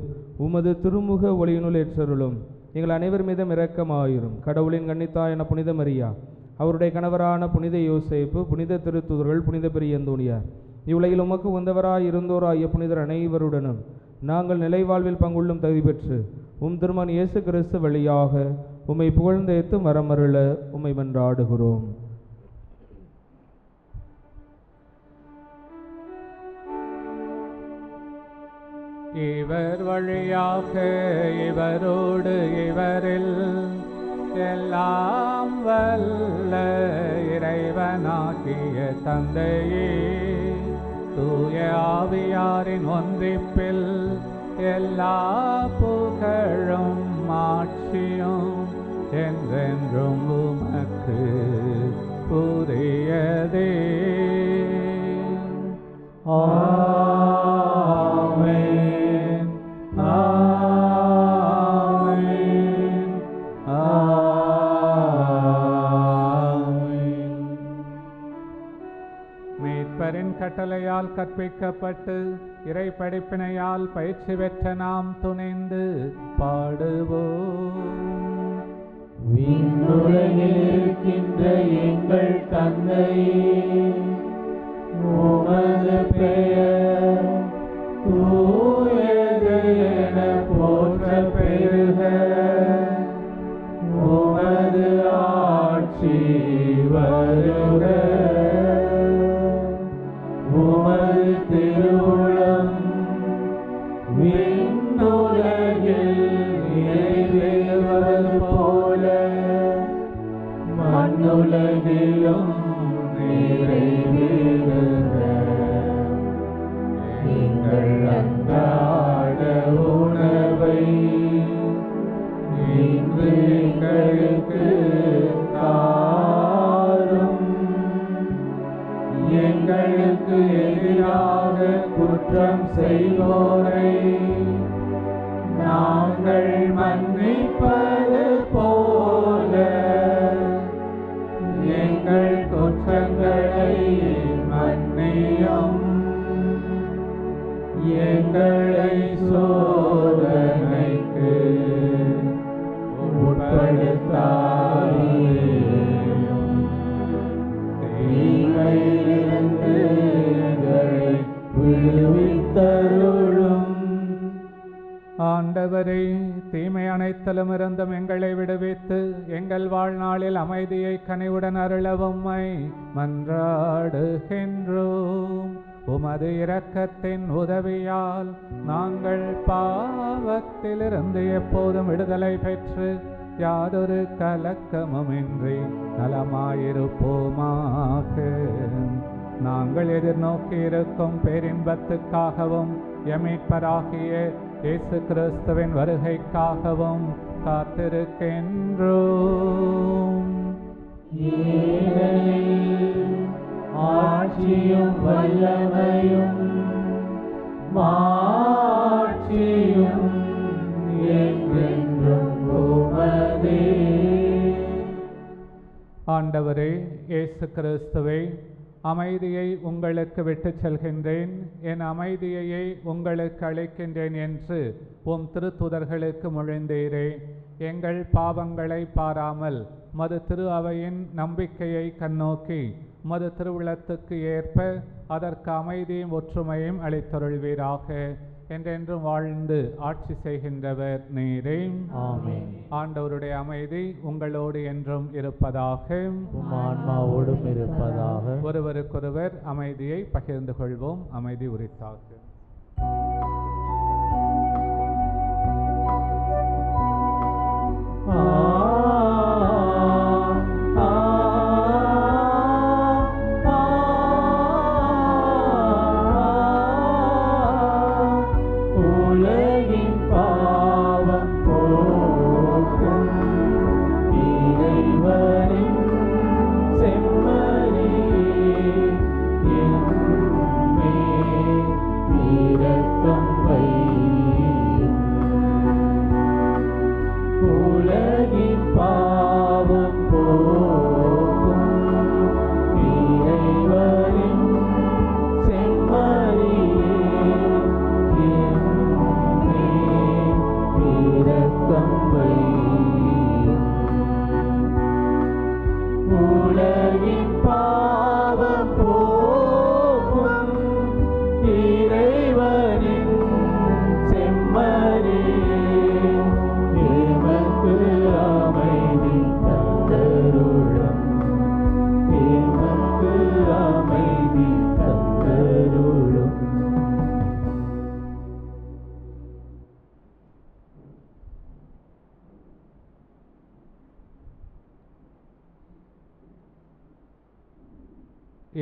உமது திருமுக ஒளியினுள் ஏற்றருளும். எங்கள் அனைவர் மீதும் இரக்கமாயிரும். கடவுளின் கன்னித்தாயான புனித மரியா, அவருடைய கணவரான புனித யோசேப்பு, புனித திருத்துதர்கள், புனித பெரிய அந்தோனியார், இவ்வுலகில் உமக்கு உந்தவராய் இருந்தோராகிய புனிதர் அனைவருடனும் நாங்கள் நிலைவாழ்வில் பங்குள்ளும் தகுதி பெற்று உம் திருமகன் இயேசு கிறிஸ்து வழியாக உம்மை புகழ்ந்தேத்து மரமருள உம்மை மன்றாடுகிறோம். இவர் வழியாக இவரோடு இவரில் எல்லாம் வல்ல இறைவனாகிய தந்தையே, தூய ஆவியாரின் ஒன்றிப்பில் எல்லா புகழும் ஆட்சியும் என்றென்றும் உமக்கு உரியதே. ஆமென், ஆமென், ஆமென். மீட்பரின் கட்டளையால் கற்பிக்கப்பட்டு இறை படிப்பினையால் பயிற்சி பெற்ற நாம் துணிந்து பாடுவோம். விண்ணுலகில் இருக்கின்ற எங்கள் தந்தையே, உமது பெயர் தூயது என போற்றப் பெறுக. உமது ஆட்சி வருக. உமது திருவுளம் விண்ணுலகில் நிறைவேறுவது போல மண்ணுலகிலும் நிறைவேறுக. எங்கள் அன்றாட உணவை இன்று குற்றம் செய்வோரை நாங்கள் மன்னிப்பது போல எங்கள் குற்றங்களை மன்னியும். எங்களை சோதனைக்கு உட்படுத்தாதேயும். தீமையிலிருந்து எங்களை விடுவித்தருளும். ஆண்டவரே, தீமை அனைத்திலும் இருந்தும் எங்களை விடுவித்து எங்கள் வாழ்நாளில் அமைதியை கனிவுடன் அருளவும்மை மன்றாடுகின்றோம். உமது இரக்கத்தின் உதவியால் நாங்கள் பாவத்திலிருந்து எப்போதும் விடுதலை பெற்று யாதொரு கலக்கமுமின்றி நலமாயிருப்போமாக. நாங்கள் எதிர்நோக்கி இருக்கும் பேரின்பத்துக்காகவும் எமீட்பராகிய இயேசு கிறிஸ்துவின் வருகைக்காகவும் காத்திருக்கின்றோம். ஆட்சியும் வல்லமையும் மாட்சியும் என்றென்றும் உமதே. ஆண்டவரே இயேசு கிறிஸ்துவே, அமைதியை உங்களுக்கு விட்டுச் செல்கின்றேன், என் அமைதியையே உங்களுக்கு அளிக்கின்றேன் என்று உம் திருத்துதர்களுக்கு மொழிந்தீரே. எங்கள் பாவங்களை பாராமல் மது திரு அவையின் நம்பிக்கையை கண்ணோக்கி மது திருவிழத்துக்கு ஏற்ப அதற்கு அமைதியும் ஒற்றுமையும் அளித்தருள்வீராக. என்றென்றும் வாழ்ந்து ஆட்சி செய்கின்றவர் நீரே. ஆமென். ஆண்டவருடைய அமைதி உங்களோடு என்றும் இருப்பதாக. உம் ஆன்மாவோடும் இருப்பதாக. ஒருவருக்கொருவர் அமைதியை பகிர்ந்து கொள்வோம். அமைதி உரித்தாக.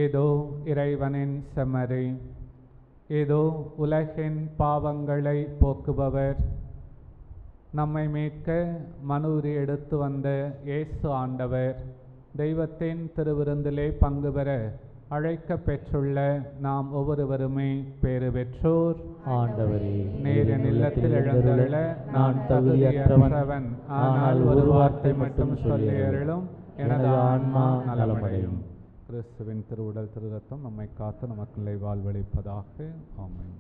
இதோ இறைவனின் செம்மறி, இதோ உலகின் பாவங்களை போக்குபவர். நம்மை மீட்க மனூரி எடுத்து வந்த இயேசு ஆண்டவர். தெய்வத்தின் திருவிருந்திலே பங்கு பெற அழைக்க பெற்றுள்ள நாம் ஒவ்வொருவருமே பேறு பெற்றோர். ஆண்டவரே, நீர் என் இல்லத்தில் எழுந்தருள நான் தகுதியற்றவன், ஆனால் ஒரு வார்த்தை மட்டும் சொல்லி அருளும், எனது ஆன்மா நலமடையும். கிறிஸ்துவின் திருவுடல் திரு ரத்தம் நம்மை காத்து நமக்குள்ளே வாழ்வளிப்பதாக. ஆமென்.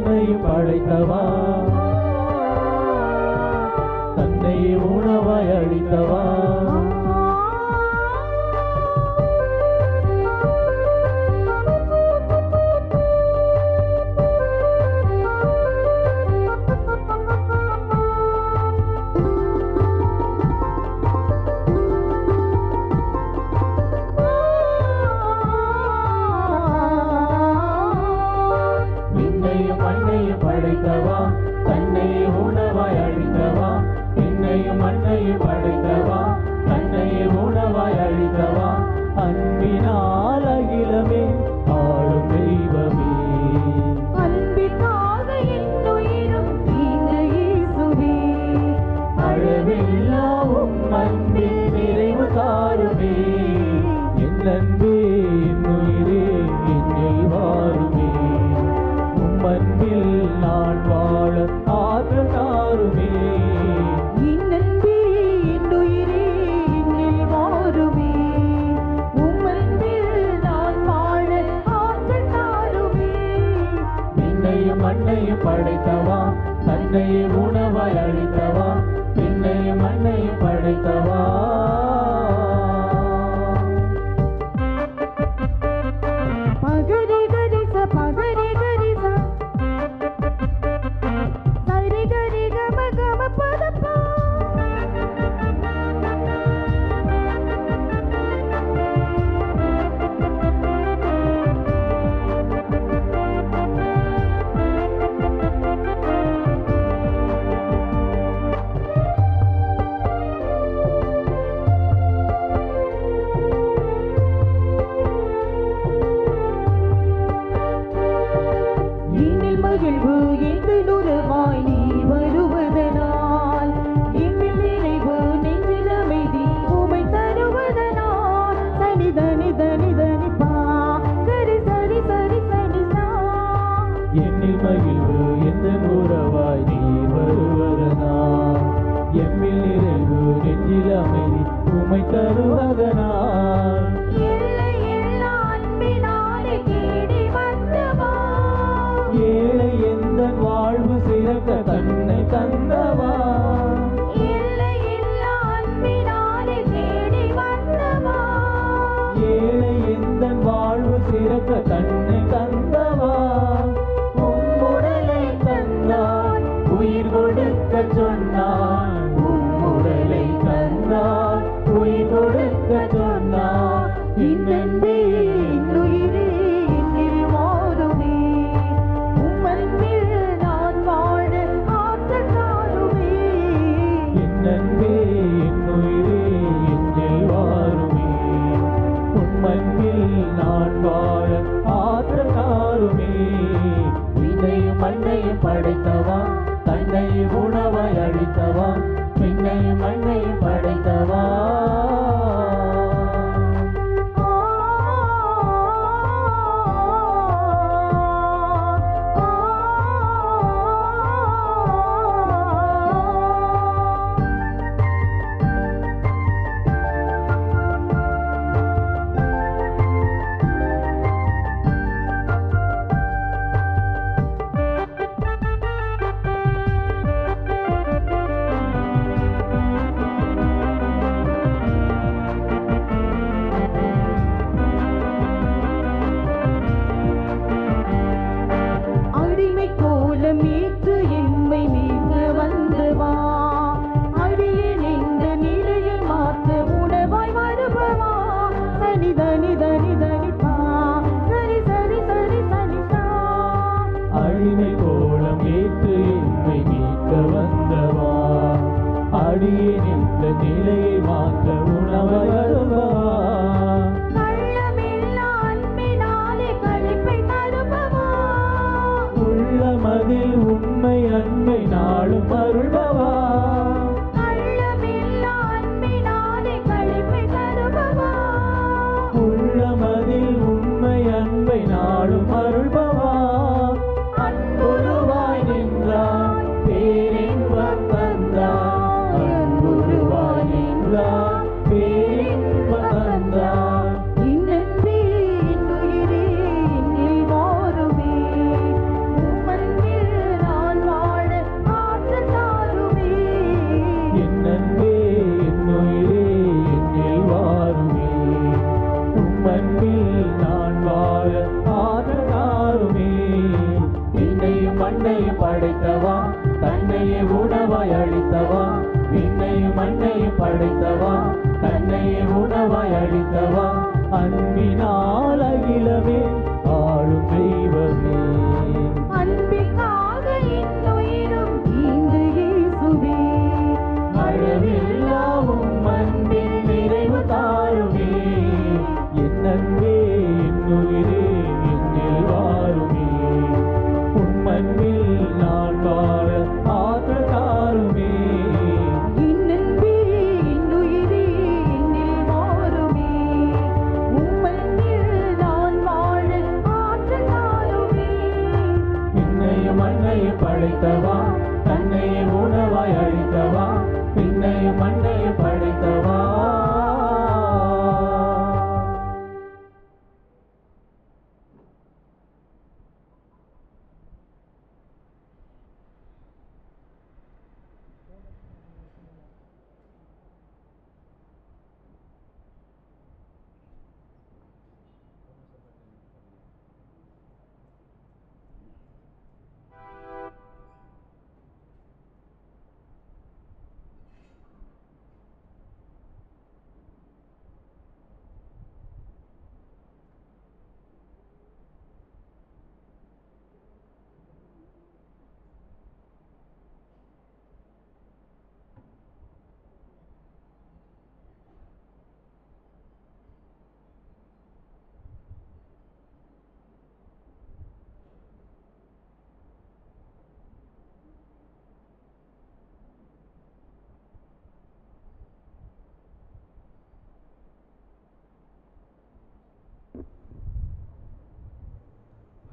மண்ணையும் படைத்தவா, தன்னையே உணவாய் அளித்தவா, படைத்தவா, தன்னையே உணவாய் அளித்தவா, விண்ணையும் மண்ணையும் படைத்தவா, தன்னையே உணவாய் அளித்தவா, அன்பினால் அகிலமே ஆளும் தெய்வமே, அன்பிற்காக என் உயிரும் ஈந்த இயேசுவே, அளவில்லா உம் அன்பில் நிறைவு தாருமே, என் அன்பே என் உயிரே என்னில் வாருமே, உம் அன்பில் நான் வாழ ஆற்றல் தாருமே, என் அன்பே என் உயிரே என்னில் வாருமே, உம் அன்பில் நான் வாழ ஆற்றல் தாருமே. விண்ணையும் மண்ணையும் படைத்தவா, தன்னையே உணவாய் அளித்தவா, விண்ணையும் மண்ணையும் படைத்தவா. பகரி கரிச பகரி கரிச சரி கரி கம கம பதப்பா, என்னில் மகிழ்வு எங்கள் உறவாய் நீ வருவதனால், எம்மில் நிறைவு நெஞ்சில் அமைதி உமை தருவதனால், சனி தனி தனி தனி பா கரி சரி சரி சனி சா, என்னில் மகிழ்வு எந்த உறவாய் நீர் வருவதனால், எம்மில் நிறைவு நெஞ்சில் அமைதி உமை தருவதனால், எல்லை எல்லா அன்பினாலே தேடி வந்தவா, ஏழை எந்த வாழ்வு சிறக்க தன்னை தந்தவா, எல்லை எல்லா அன்பினாலே தேடி வந்தவா, ஏழை எந்த வாழ்வு சிறக்க தன்னை தந்தவா, உம் உடலை தந்தாய் உயிர் கொடுக்க சொன்னாய், உம் உடலை தந்தாய் உயிர் கொடுக்க சொன்னாய், என் அன்பே என் உயிரே என்னில் வாருமே, உம் அன்பில் நான் வாழ ஆற்றல் தாருமே, என் அன்பே என் உயிரே என்னில் வாருமே, உம் அன்பில் நான் வாழ ஆற்றல் தாருமே, விண்ணையும் மண்ணையும் படைத்தவா, தன்னையே உணவாய் அளித்தவா, விண்ணையும் மண்ணையும் படைத்தவா. அடிமை கோலம் ஏற்று எம்மை மீட்க வந்தவா, அடியேன் இந்த நிலையை மாற்ற உணவாய் வருபவா, சனி தனி தனி தனி பா சரி சரி சரி சனி சா, அடிமை கோலம் ஏற்று என்னை மீட்க வந்தவா, அடியேன் இந்த நிலையை மாற்ற உணவாய் வருபவா, கள்ளமில்லா அன்பினாலே களிப்பை தருபவா, உள்ளமதில் உண்மை அன்பை நாளும் அருள்பவா, கள்ளமில்லா அன்பினாலே களிப்பை தருபவா, உள்ளமதில் உண்மை அன்பை நாளும் அருள்பவா, அன்புருவாய் நின்றாய் பேரின்பம் தந்தாய், அன்புருவாய் நின்றாய் பேரின்பம் தந்தாய், என் அன்பே என் உயிரே என்னில் வாருமே, உம் அன்பில் உம்மன்பில் நான் வாழ ஆற்றல் தாருமே. விண்ணையும் மண்ணையும் படைத்தவா, தன்னையே உணவாய் அளித்தவா. விண்ணையும் மண்ணையும் படைத்தவா, தன்னையே உணவாய் அளித்தவா. அன்பினால் அகிலமே ஆளும் தெய்வமே. அன்பிற்காக இன்னுயிரும் ஈந்து இயேசுவே. அளவில்லா உம் அன்பில் நிறைவு தாருமே. என் அன்பே என்னுயிரே என்னில் வாருமே. உம் அன்பில் நான் வாழ ஆற்றல் தாருமே. இன்னன்பே இன்னுயிரே என்னில் வாருமே. உம்மன்பில் நான் வாழ ஆற்றல் தாருமே. விண்ணையும் மண்ணையும் படைத்தவா, தன்னையே உணவாய் அளித்தவா. விண்ணையும் மண்ணையும் படைத்தவா.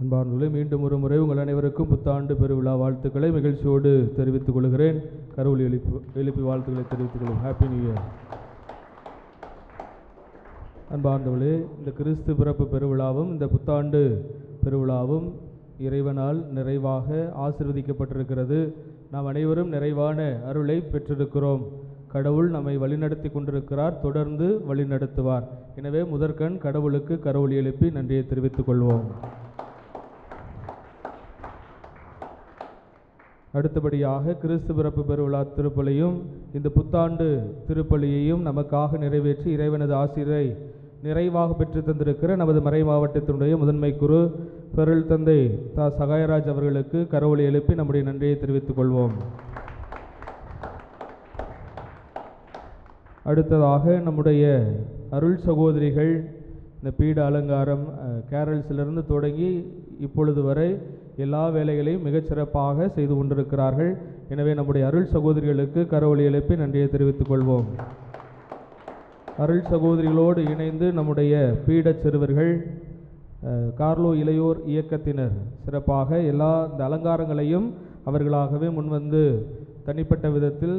அன்பார்ந்தவர்களே, மீண்டும் ஒரு முறை உங்கள் அனைவருக்கும் புத்தாண்டு பெருவிழா வாழ்த்துக்களை மகிழ்ச்சியோடு தெரிவித்துக் கொள்கிறேன். கரவொலி எழுப்பி வாழ்த்துக்களை தெரிவித்துக் கொள்வோம். Happy new year. அன்பார்ந்தவர்களே, இந்த கிறிஸ்து பிறப்பு பெருவிழாவும் இந்த புத்தாண்டு பெருவிழாவும் இறைவனால் நிறைவாக ஆசீர்வதிக்கப்பட்டிருக்கிறது. நாம் அனைவரும் நிறைவான அருளை பெற்றிருக்கிறோம். கடவுள் நம்மை வழிநடத்தி கொண்டிருக்கிறார், தொடர்ந்து வழிநடத்துவார். எனவே முதற்கண் கடவுளுக்கு கரவொலி எழுப்பி நன்றியை தெரிவித்துக் கொள்வோம். அடுத்தபடியாக கிறிஸ்து பிறப்பு பெருவிழா திருப்பலியும் இந்த புத்தாண்டு திருப்பலியையும் நமக்காக நிறைவேற்றி இறைவனது ஆசிரை நிறைவாக பெற்று தந்திருக்கிற நமது மறை மாவட்டத்தினுடைய முதன்மை குரு பெருள் தந்தை சகாயராஜ் அவர்களுக்கு கரவொலி எழுப்பி நம்முடைய நன்றியை தெரிவித்துக் கொள்வோம். அடுத்ததாக நம்முடைய அருள் சகோதரிகள் இந்த பீட அலங்காரம் கேரல்ஸிலிருந்து தொடங்கி இப்பொழுது வரை எல்லா வேலைகளையும் மிகச்சிறப்பாக செய்து கொண்டிருக்கிறார்கள். எனவே நம்முடைய அருள் சகோதரிகளுக்கு கரவொலி எழுப்பி நன்றியை தெரிவித்துக் கொள்வோம். அருள் சகோதரிகளோடு இணைந்து நம்முடைய பீடச் சிறுவர்கள் கார்லோ இளையோர் இயக்கத்தினர் சிறப்பாக எல்லா இந்த அலங்காரங்களையும் அவர்களாகவே முன்வந்து தனிப்பட்ட விதத்தில்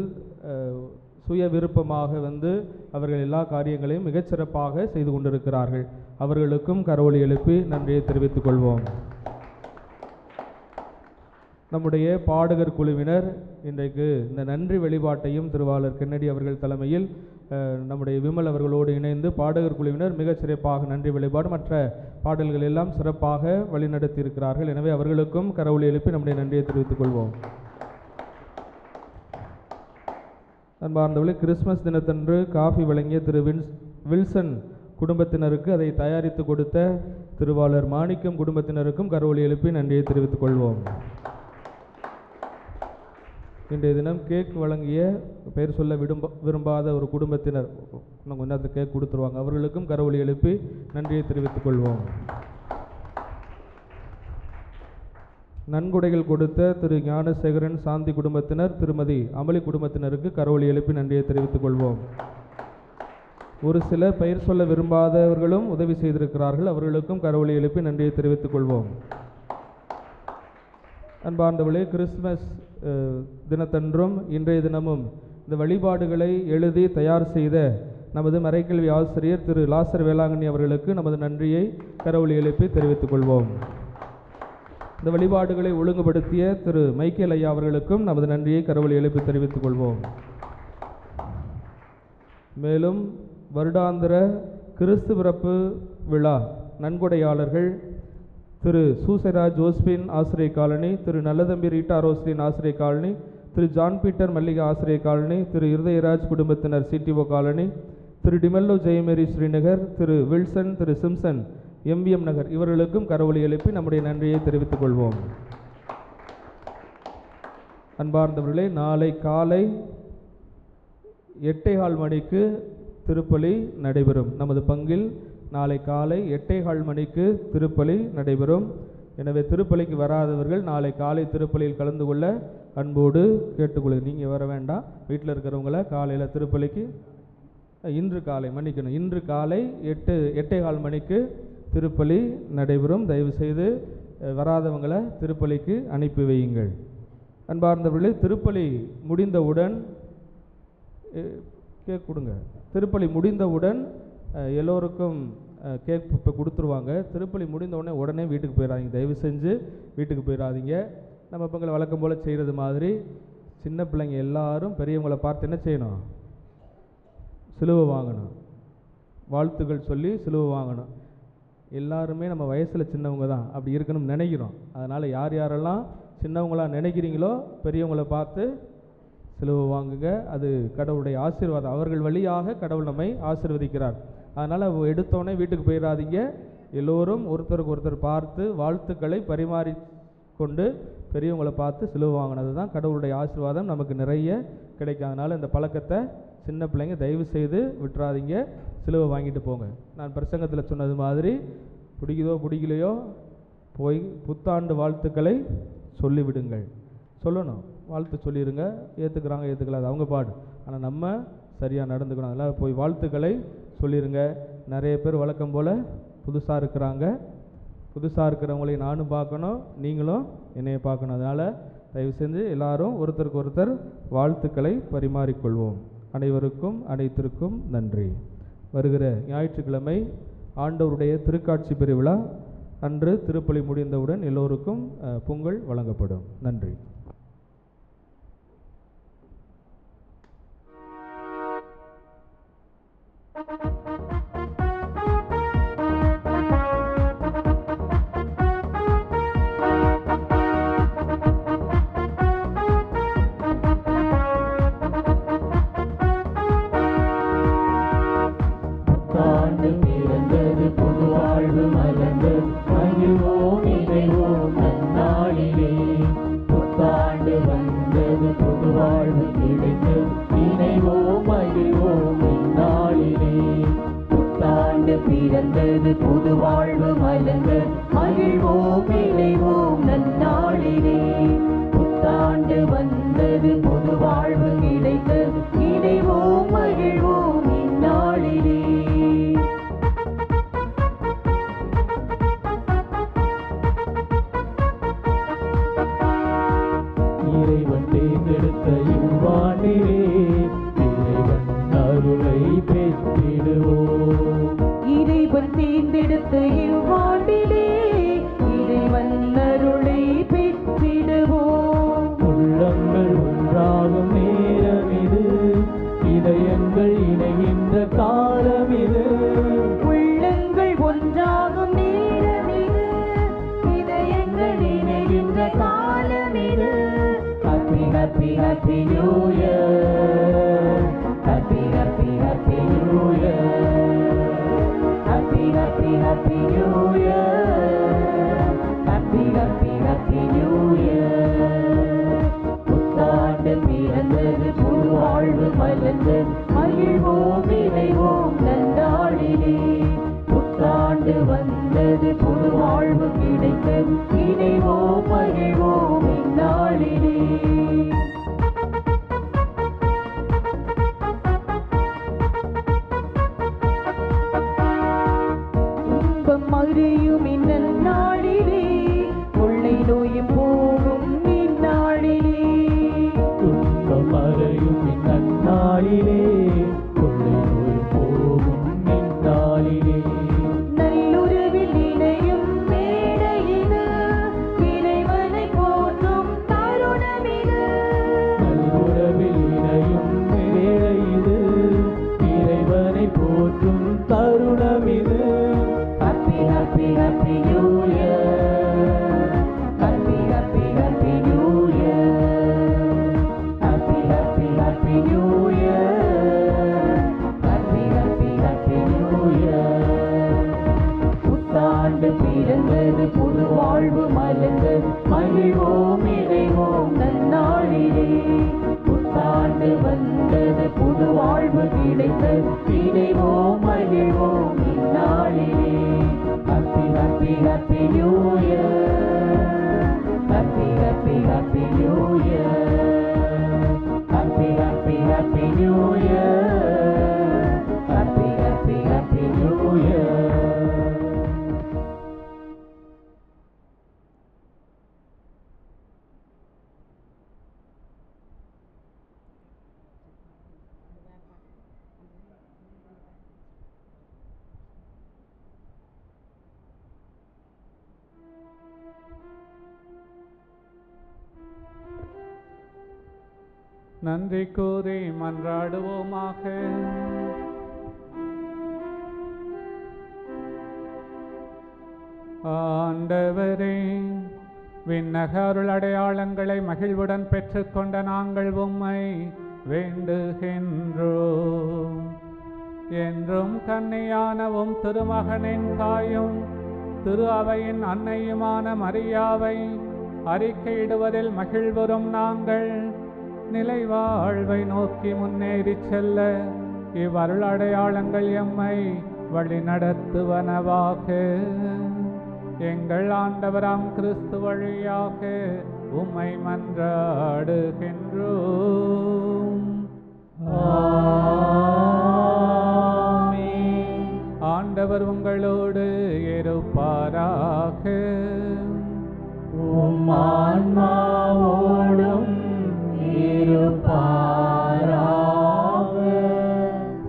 சுய விருப்பமாக வந்து அவர்கள் எல்லா காரியங்களையும் மிகச்சிறப்பாக செய்து கொண்டிருக்கிறார்கள். அவர்களுக்கும் கரவொலி எழுப்பி நன்றியை தெரிவித்துக் கொள்வோம். நம்முடைய பாடகர் குழுவினர் இன்றைக்கு இந்த நன்றி வழிபாட்டையும் திருவாளர் கென்னடி அவர்கள் தலைமையில் நம்முடைய விமல் அவர்களோடு இணைந்து பாடகர் குழுவினர் மிகச் சிறப்பாக நன்றி வழிபாடு மற்ற பாடல்கள் எல்லாம் சிறப்பாக வழிநடத்தி இருக்கிறார்கள். எனவே அவர்களுக்கும் கரவொலி எழுப்பி நம்முடைய நன்றியை தெரிவித்துக் கொள்வோம். அன்பார்ந்தவர்களே, கிறிஸ்மஸ் தினத்தன்று காஃபி வழங்கிய திரு வில்சன் குடும்பத்தினருக்கு அதை தயாரித்து கொடுத்த திருவாளர் மாணிக்கம் குடும்பத்தினருக்கும் கரவொலி எழுப்பி நன்றியை தெரிவித்துக் கொள்வோம். இன்றைய தினம் கேக் வழங்கிய பெயர் சொல்ல விரும்பாத ஒரு குடும்பத்தினர் இன்னும் கொஞ்ச நேரத்தில் கேக் கொடுத்துருவாங்க. அவர்களுக்கும் கரவொலி எழுப்பி நன்றியை தெரிவித்துக் கொள்வோம். நன்கொடைகள் கொடுத்த திரு ஞானசேகரன் சாந்தி குடும்பத்தினர், திருமதி அமளி குடும்பத்தினருக்கு கரவொலி எழுப்பி நன்றியை தெரிவித்துக் கொள்வோம். ஒரு சில பெயர் சொல்ல விரும்பாதவர்களும் உதவி செய்திருக்கிறார்கள். அவர்களுக்கும் கரவொலி எழுப்பி நன்றியை தெரிவித்துக் கொள்வோம். அன்பார்ந்தவர்களே, கிறிஸ்துமஸ் தினத்தன்றும் இன்றைய தினமும் இந்த வழிபாடுகளை எழுதி தயார் செய்த நமது மறைக்கல்வி ஆசிரியர் திரு லாசர் வேளாங்கண்ணி அவர்களுக்கு நமது நன்றியை கரவொலி எழுப்பி தெரிவித்துக் கொள்வோம். இந்த வழிபாடுகளை ஒழுங்குபடுத்திய திரு மைக்கேல் ஐயா அவர்களுக்கும் நமது நன்றியை கரவொலி எழுப்பி தெரிவித்துக் கொள்வோம். மேலும் வருடாந்திர கிறிஸ்து பிறப்பு விழா நன்கொடையாளர்கள் திரு சூசரா ஜோஸ்பின் ஆசிரிய காலனி, திரு நல்லதம்பி ரீட்டா ரோஸ்லின் ஆசிரிய காலனி, திரு ஜான் பீட்டர் மல்லிகா ஆசிரிய காலனி, திரு இருதயராஜ் குடும்பத்தினர் சிடிஓ காலனி, திரு டிமெல்லோ ஜெயமேரி ஸ்ரீநகர், திரு வில்சன், திரு சிம்சன் எம்பிஎம் நகர், இவர்களுக்கும் கரவொலி எழுப்பி நம்முடைய நன்றியை தெரிவித்துக் கொள்வோம். அன்பார்ந்தவர்களே, நாளை காலை 8:15 மணிக்கு திருப்பலி நடைபெறும். நமது பங்கில் நாளை காலை 8:15 மணிக்கு திருப்பலி நடைபெறும். எனவே திருப்பலிக்கு வராதவர்கள் நாளை காலை திருப்பலியில் கலந்து கொள்ள அன்போடு கேட்டுக்கொள்கிறேன். நீங்கள் வர வேண்டாம், வீட்டில் இருக்கிறவங்கள காலையில் திருப்பலிக்கு இன்று காலை 8:15 மணிக்கு திருப்பலி நடைபெறும். தயவுசெய்து வராதவங்களை திருப்பலிக்கு அனுப்பி வையுங்கள். அன்பார்ந்தவர்களே, திருப்பலி முடிந்தவுடன் கேக் கொடுங்க. திருப்பலி முடிந்தவுடன் எல்லோருக்கும் கேக் இப்போ கொடுத்துருவாங்க. திருப்பலி முடிந்த உடனே வீட்டுக்கு போயிடாதீங்க. தயவு செஞ்சு வீட்டுக்கு போயிடாதீங்க. நம்ம பங்களை வழக்கம் போல் செய்கிறது மாதிரி சின்ன பிள்ளைங்க எல்லாரும் பெரியவங்களை பார்த்து என்ன செய்யணும்? சிலுவை வாங்கணும், வாழ்த்துக்கள் சொல்லி சிலுவை வாங்கணும். எல்லாருமே நம்ம வயசில் சின்னவங்க தான், அப்படி இருக்கணும்னு நினைக்கிறோம். அதனால் யார் யாரெல்லாம் சின்னவங்களாக நினைக்கிறீங்களோ பெரியவங்களை பார்த்து சிலுவை வாங்குங்க. அது கடவுளுடைய ஆசீர்வாதம். அவர்கள் வழியாக கடவுள் நம்மை ஆசீர்வதிக்கிறார். அதனால் எடுத்தோடனே வீட்டுக்கு போயிடாதீங்க. எல்லோரும் ஒருத்தருக்கு ஒருத்தர் பார்த்து வாழ்த்துக்களை பரிமாறி கொண்டு பெரியவங்களை பார்த்து சிலுவை வாங்கினது தான் கடவுளுடைய ஆசீர்வாதம் நமக்கு நிறைய கிடைக்கும். அதனால் இந்த பழக்கத்தை சின்ன பிள்ளைங்க தயவு செய்து விட்டுறாதீங்க, சிலுவை வாங்கிட்டு போங்க. நான் பிரசங்கத்தில் சொன்னது மாதிரி பிடிக்குதோ பிடிக்கலையோ போய் புத்தாண்டு வாழ்த்துக்களை சொல்லிவிடுங்கள். சொல்லணும், வாழ்த்து சொல்லிடுங்க. ஏற்றுக்கிறாங்க ஏற்றுக்கலாது அவங்க பாடு, ஆனால் நம்ம சரியாக நடந்துக்கணும். அதனால் போய் வாழ்த்துக்களை சொல்லிடுங்க. நிறைய பேர் வழக்கம் போல் புதுசாக இருக்கிறாங்க. புதுசாக இருக்கிறவங்களையும் நானும் பார்க்கணும், நீங்களும் என்னையை பார்க்கணும். அதனால் தயவு செஞ்சு எல்லாரும் ஒருத்தருக்கு ஒருத்தர் வாழ்த்துக்களை பரிமாறிக்கொள்வோம். அனைவருக்கும் அனைத்திற்கும் நன்றி. வருகிற ஞாயிற்றுக்கிழமை ஆண்டவருடைய திருக்காட்சி பெருவிழா அன்று திருப்பலி முடிந்தவுடன் எல்லோருக்கும் பொங்கல் வழங்கப்படும். நன்றி. பிறந்தது புது வாழ்வு மலர்ந்து மகிழ்வோம் இணைவோம் நன்னாளிலே. புத்தாண்டு வந்தது புது வாழ்வு கிடைத்தது இணைவோம் மகிழ்வோம் இந்நாளிலே. இறைவன் தேர்ந்தெடுத்த இவ்வாண்டிலே இறைவன் அருளை பெற்றிடுவோம். இறைவன் தேர்ந்தெடுத்த இவ்வாண்டிலே இறைவன் அருளை பெற்றிடுவோம். உள்ளங்கள் ஒன்றாகும் நேரம் இது, இதயங்கள் இணைகின்ற காலம் இது. உள்ளங்கள் ஒன்றாகும் நேரம் இது, இதயங்கள் இணைகின்ற காலம் இது. Happy happy happy new year, happy happy happy new year, happy happy happy new year, happy happy happy new year. புத்தாண்டு பிறந்தது புது வாழ்வு மலர்ந்து மகிழ்வோம் இணைவோம் நன்னாளிலே. புத்தாண்டு வந்தது புது வாழ்வு கிடைத்தது இணைவோம் மகிழ்வோம் இந்நாளிலே. மகிழையும் இந்நாளிலே, கொள்ளை நோயும் போகும் இந்நாளிலே. துன்பம் மறையும் இந்நாளிலே, கொள்ளை நோயும் போகும் இந்நாளிலே. நல்லுறவில் இணையும் மேடை இது, இறைவனை போற்றும் தருணம் இது. புத்தாண்டு பிறந்தது புது வாழ்வு மலர்ந்தது மகிழ்வோம் இணைவோம் நன்னாளிலே புத்தாண்டு வந்தது புது வாழ்வு கிடைத்தது இணைவோம் மகிழ்வோம் இந்நாளிலே happy happy happy new year happy happy happy new year happy happy happy new year happy happy happy new year. நன்றி கூறி மன்றாடுவோமாக. ஆண்டவரே, விண்ணக அருள் அடையாளங்களை மகிழ்வுடன் பெற்றுக்கொண்ட நாங்கள் உம்மை வேண்டுகின்றோம். என்றும் கன்னியானவும் திருமகனின் தாயும் திரு அவையின் அன்னையுமான மரியாவை அறிக்கையிடுவதில் மகிழ்வுறும் நாங்கள் நிலை வாழ்வை நோக்கி முன்னேறி செல்ல இவ்வருள் அடையாளங்கள் எம்மை வழி நடத்துவனவாக. எங்கள் ஆண்டவராம் கிறிஸ்து வழியாக உம்மை மன்றாடுகின்றோம். ஆண்டவர் உங்களோடு இருப்பாராக. உம் ஆன்மாவோடும்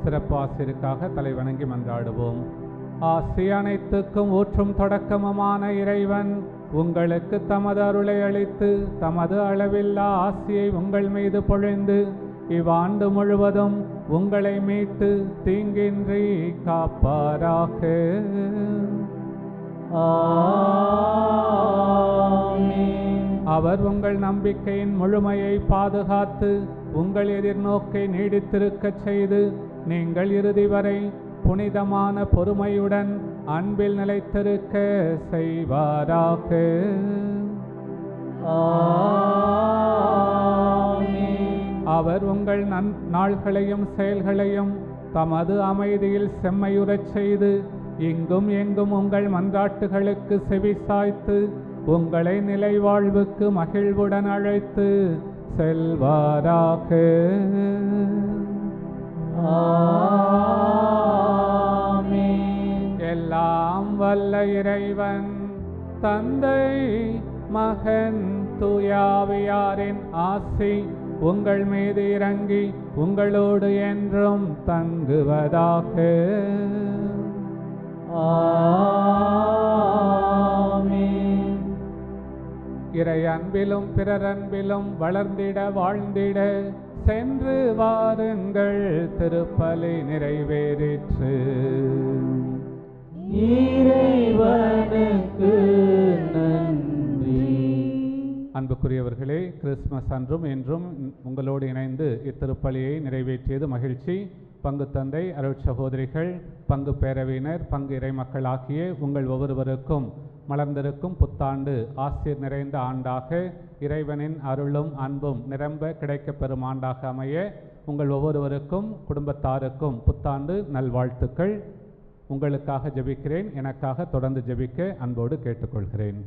சிறப்பாசிற்காக தலைவணங்கி மன்றாடுவோம். ஆசி அனைத்துக்கும் ஊற்றும் தொடக்கமுமான இறைவன் உங்களுக்கு தமது அருளை அளித்து தமது அளவில்லா ஆசியை உங்கள் மீது பொழிந்து இவ்வாண்டு முழுவதும் உங்களை மீட்டு தீங்கின்றி காப்பாராக. அவர் உங்கள் நம்பிக்கையின் முழுமையை பாதுகாத்து உங்கள் எதிர்நோக்கை நீடித்திருக்கச் செய்து நீங்கள் இறுதி வரை புனிதமான பொறுமையுடன் அன்பில் நிலைத்திருக்க செய்வாராக. அவர் உங்கள் நாள்களையும் செயல்களையும் தமது அமைதியில் செம்மையுறச் செய்து இங்கும் எங்கும் உங்கள் மன்றாட்டுகளுக்கு செவிசாய்த்து உங்களை நிலை வாழ்வுக்கு மகிழ்வுடன் அழைத்து செல்வாராக. எல்லாம் வல்ல இறைவன் தந்தை மகன் தூயாவியாரின் ஆசி உங்கள் மீது இறங்கி உங்களோடு என்றும் தங்குவதாக. இறை அன்பிலும் பிறர் அன்பிலும் வளர்ந்திட வாழ்ந்திட சென்று வாருங்கள். திருப்பலி நிறைவேறிற்று. இறைவனுக்கு நன்றி. அன்புக்குரியவர்களே, கிறிஸ்துமஸ் அன்றும் என்றும் உங்களோடு இணைந்து இத்திருப்பலியை நிறைவேற்றியது மகிழ்ச்சி. பங்கு தந்தை, அருட் சகோதரிகள், பங்கு பேரவையினர், பங்கு இறை மக்கள் ஆகிய உங்கள் ஒவ்வொருவருக்கும் மலர்ந்திருக்கும் புத்தாண்டு ஆசிர் நிறைந்த ஆண்டாக இறைவனின் அருளும் அன்பும் நிரம்ப கிடைக்கப்பெறும் ஆண்டாக அமைய உங்கள் ஒவ்வொருவருக்கும் குடும்பத்தாருக்கும் புத்தாண்டு நல்வாழ்த்துக்கள். உங்களுக்காக ஜெபிக்கிறேன். எனக்காக தொடர்ந்து ஜெபிக்க அன்போடு கேட்டுக்கொள்கிறேன்.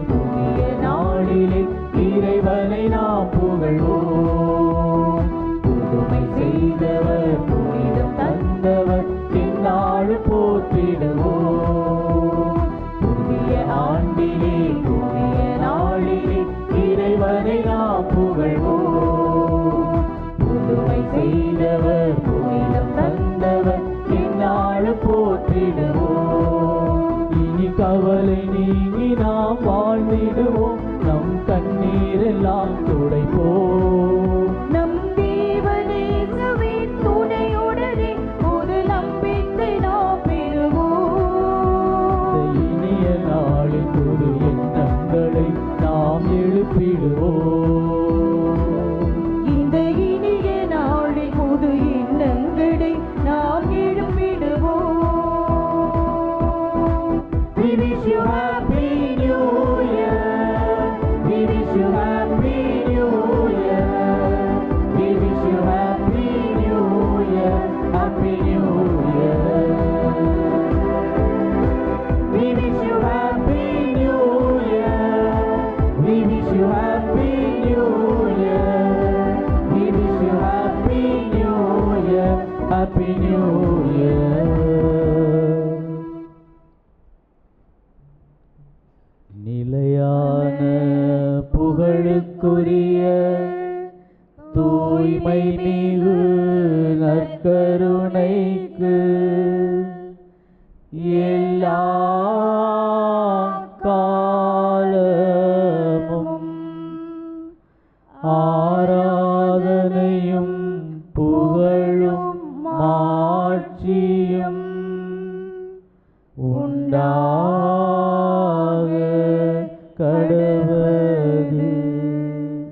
புதிய நாளிலே இறைவனை நாம் புகழ்வோம். புதுமை செய்தவர், புனிதம் தந்தவர், எந்நாள் போற்றிடுவோம். புதிய ஆண்டிலே புதிய நாளிலே இறைவனை நாம் புகழ்வோம். புதுமை செய்தவர், புனிதம் தந்தவர், எந்நாள் போற்றிடுவோம். இனி கவலை நீங்கி நாம் வாழ்ந்திடுவோம். நம் கண்ணீரெல்லாம் நாம் எழுப்பிடுவோம். இந்த இனிய நாளில் புது எண்ணங்களை நாம் எழுப்பிடுவோம். We wish you happy new year. We wish you happy new year. We wish you happy new year. Happy new year. We wish you happy new year. We wish you happy new year. We wish you happy new year. Happy new year. நிலையான புகழுக்குரிய தூய்மை மிகு நற்கருணைக்கு எல்லா காலமும் ஆராதனையும் புகழும் மாட்சியும் உண்டாக கடவது.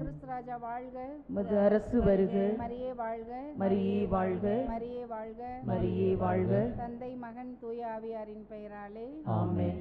கிறிஸ்துராஜா வாழ்க. மது அரசு வருக. மரியே வாழ்க. மரியே வாழ்க. மரியே வாழ்க. மரியே வாழ்க. தந்தை மகன் தூய ஆவியாரின் பெயராலே ஆமென்.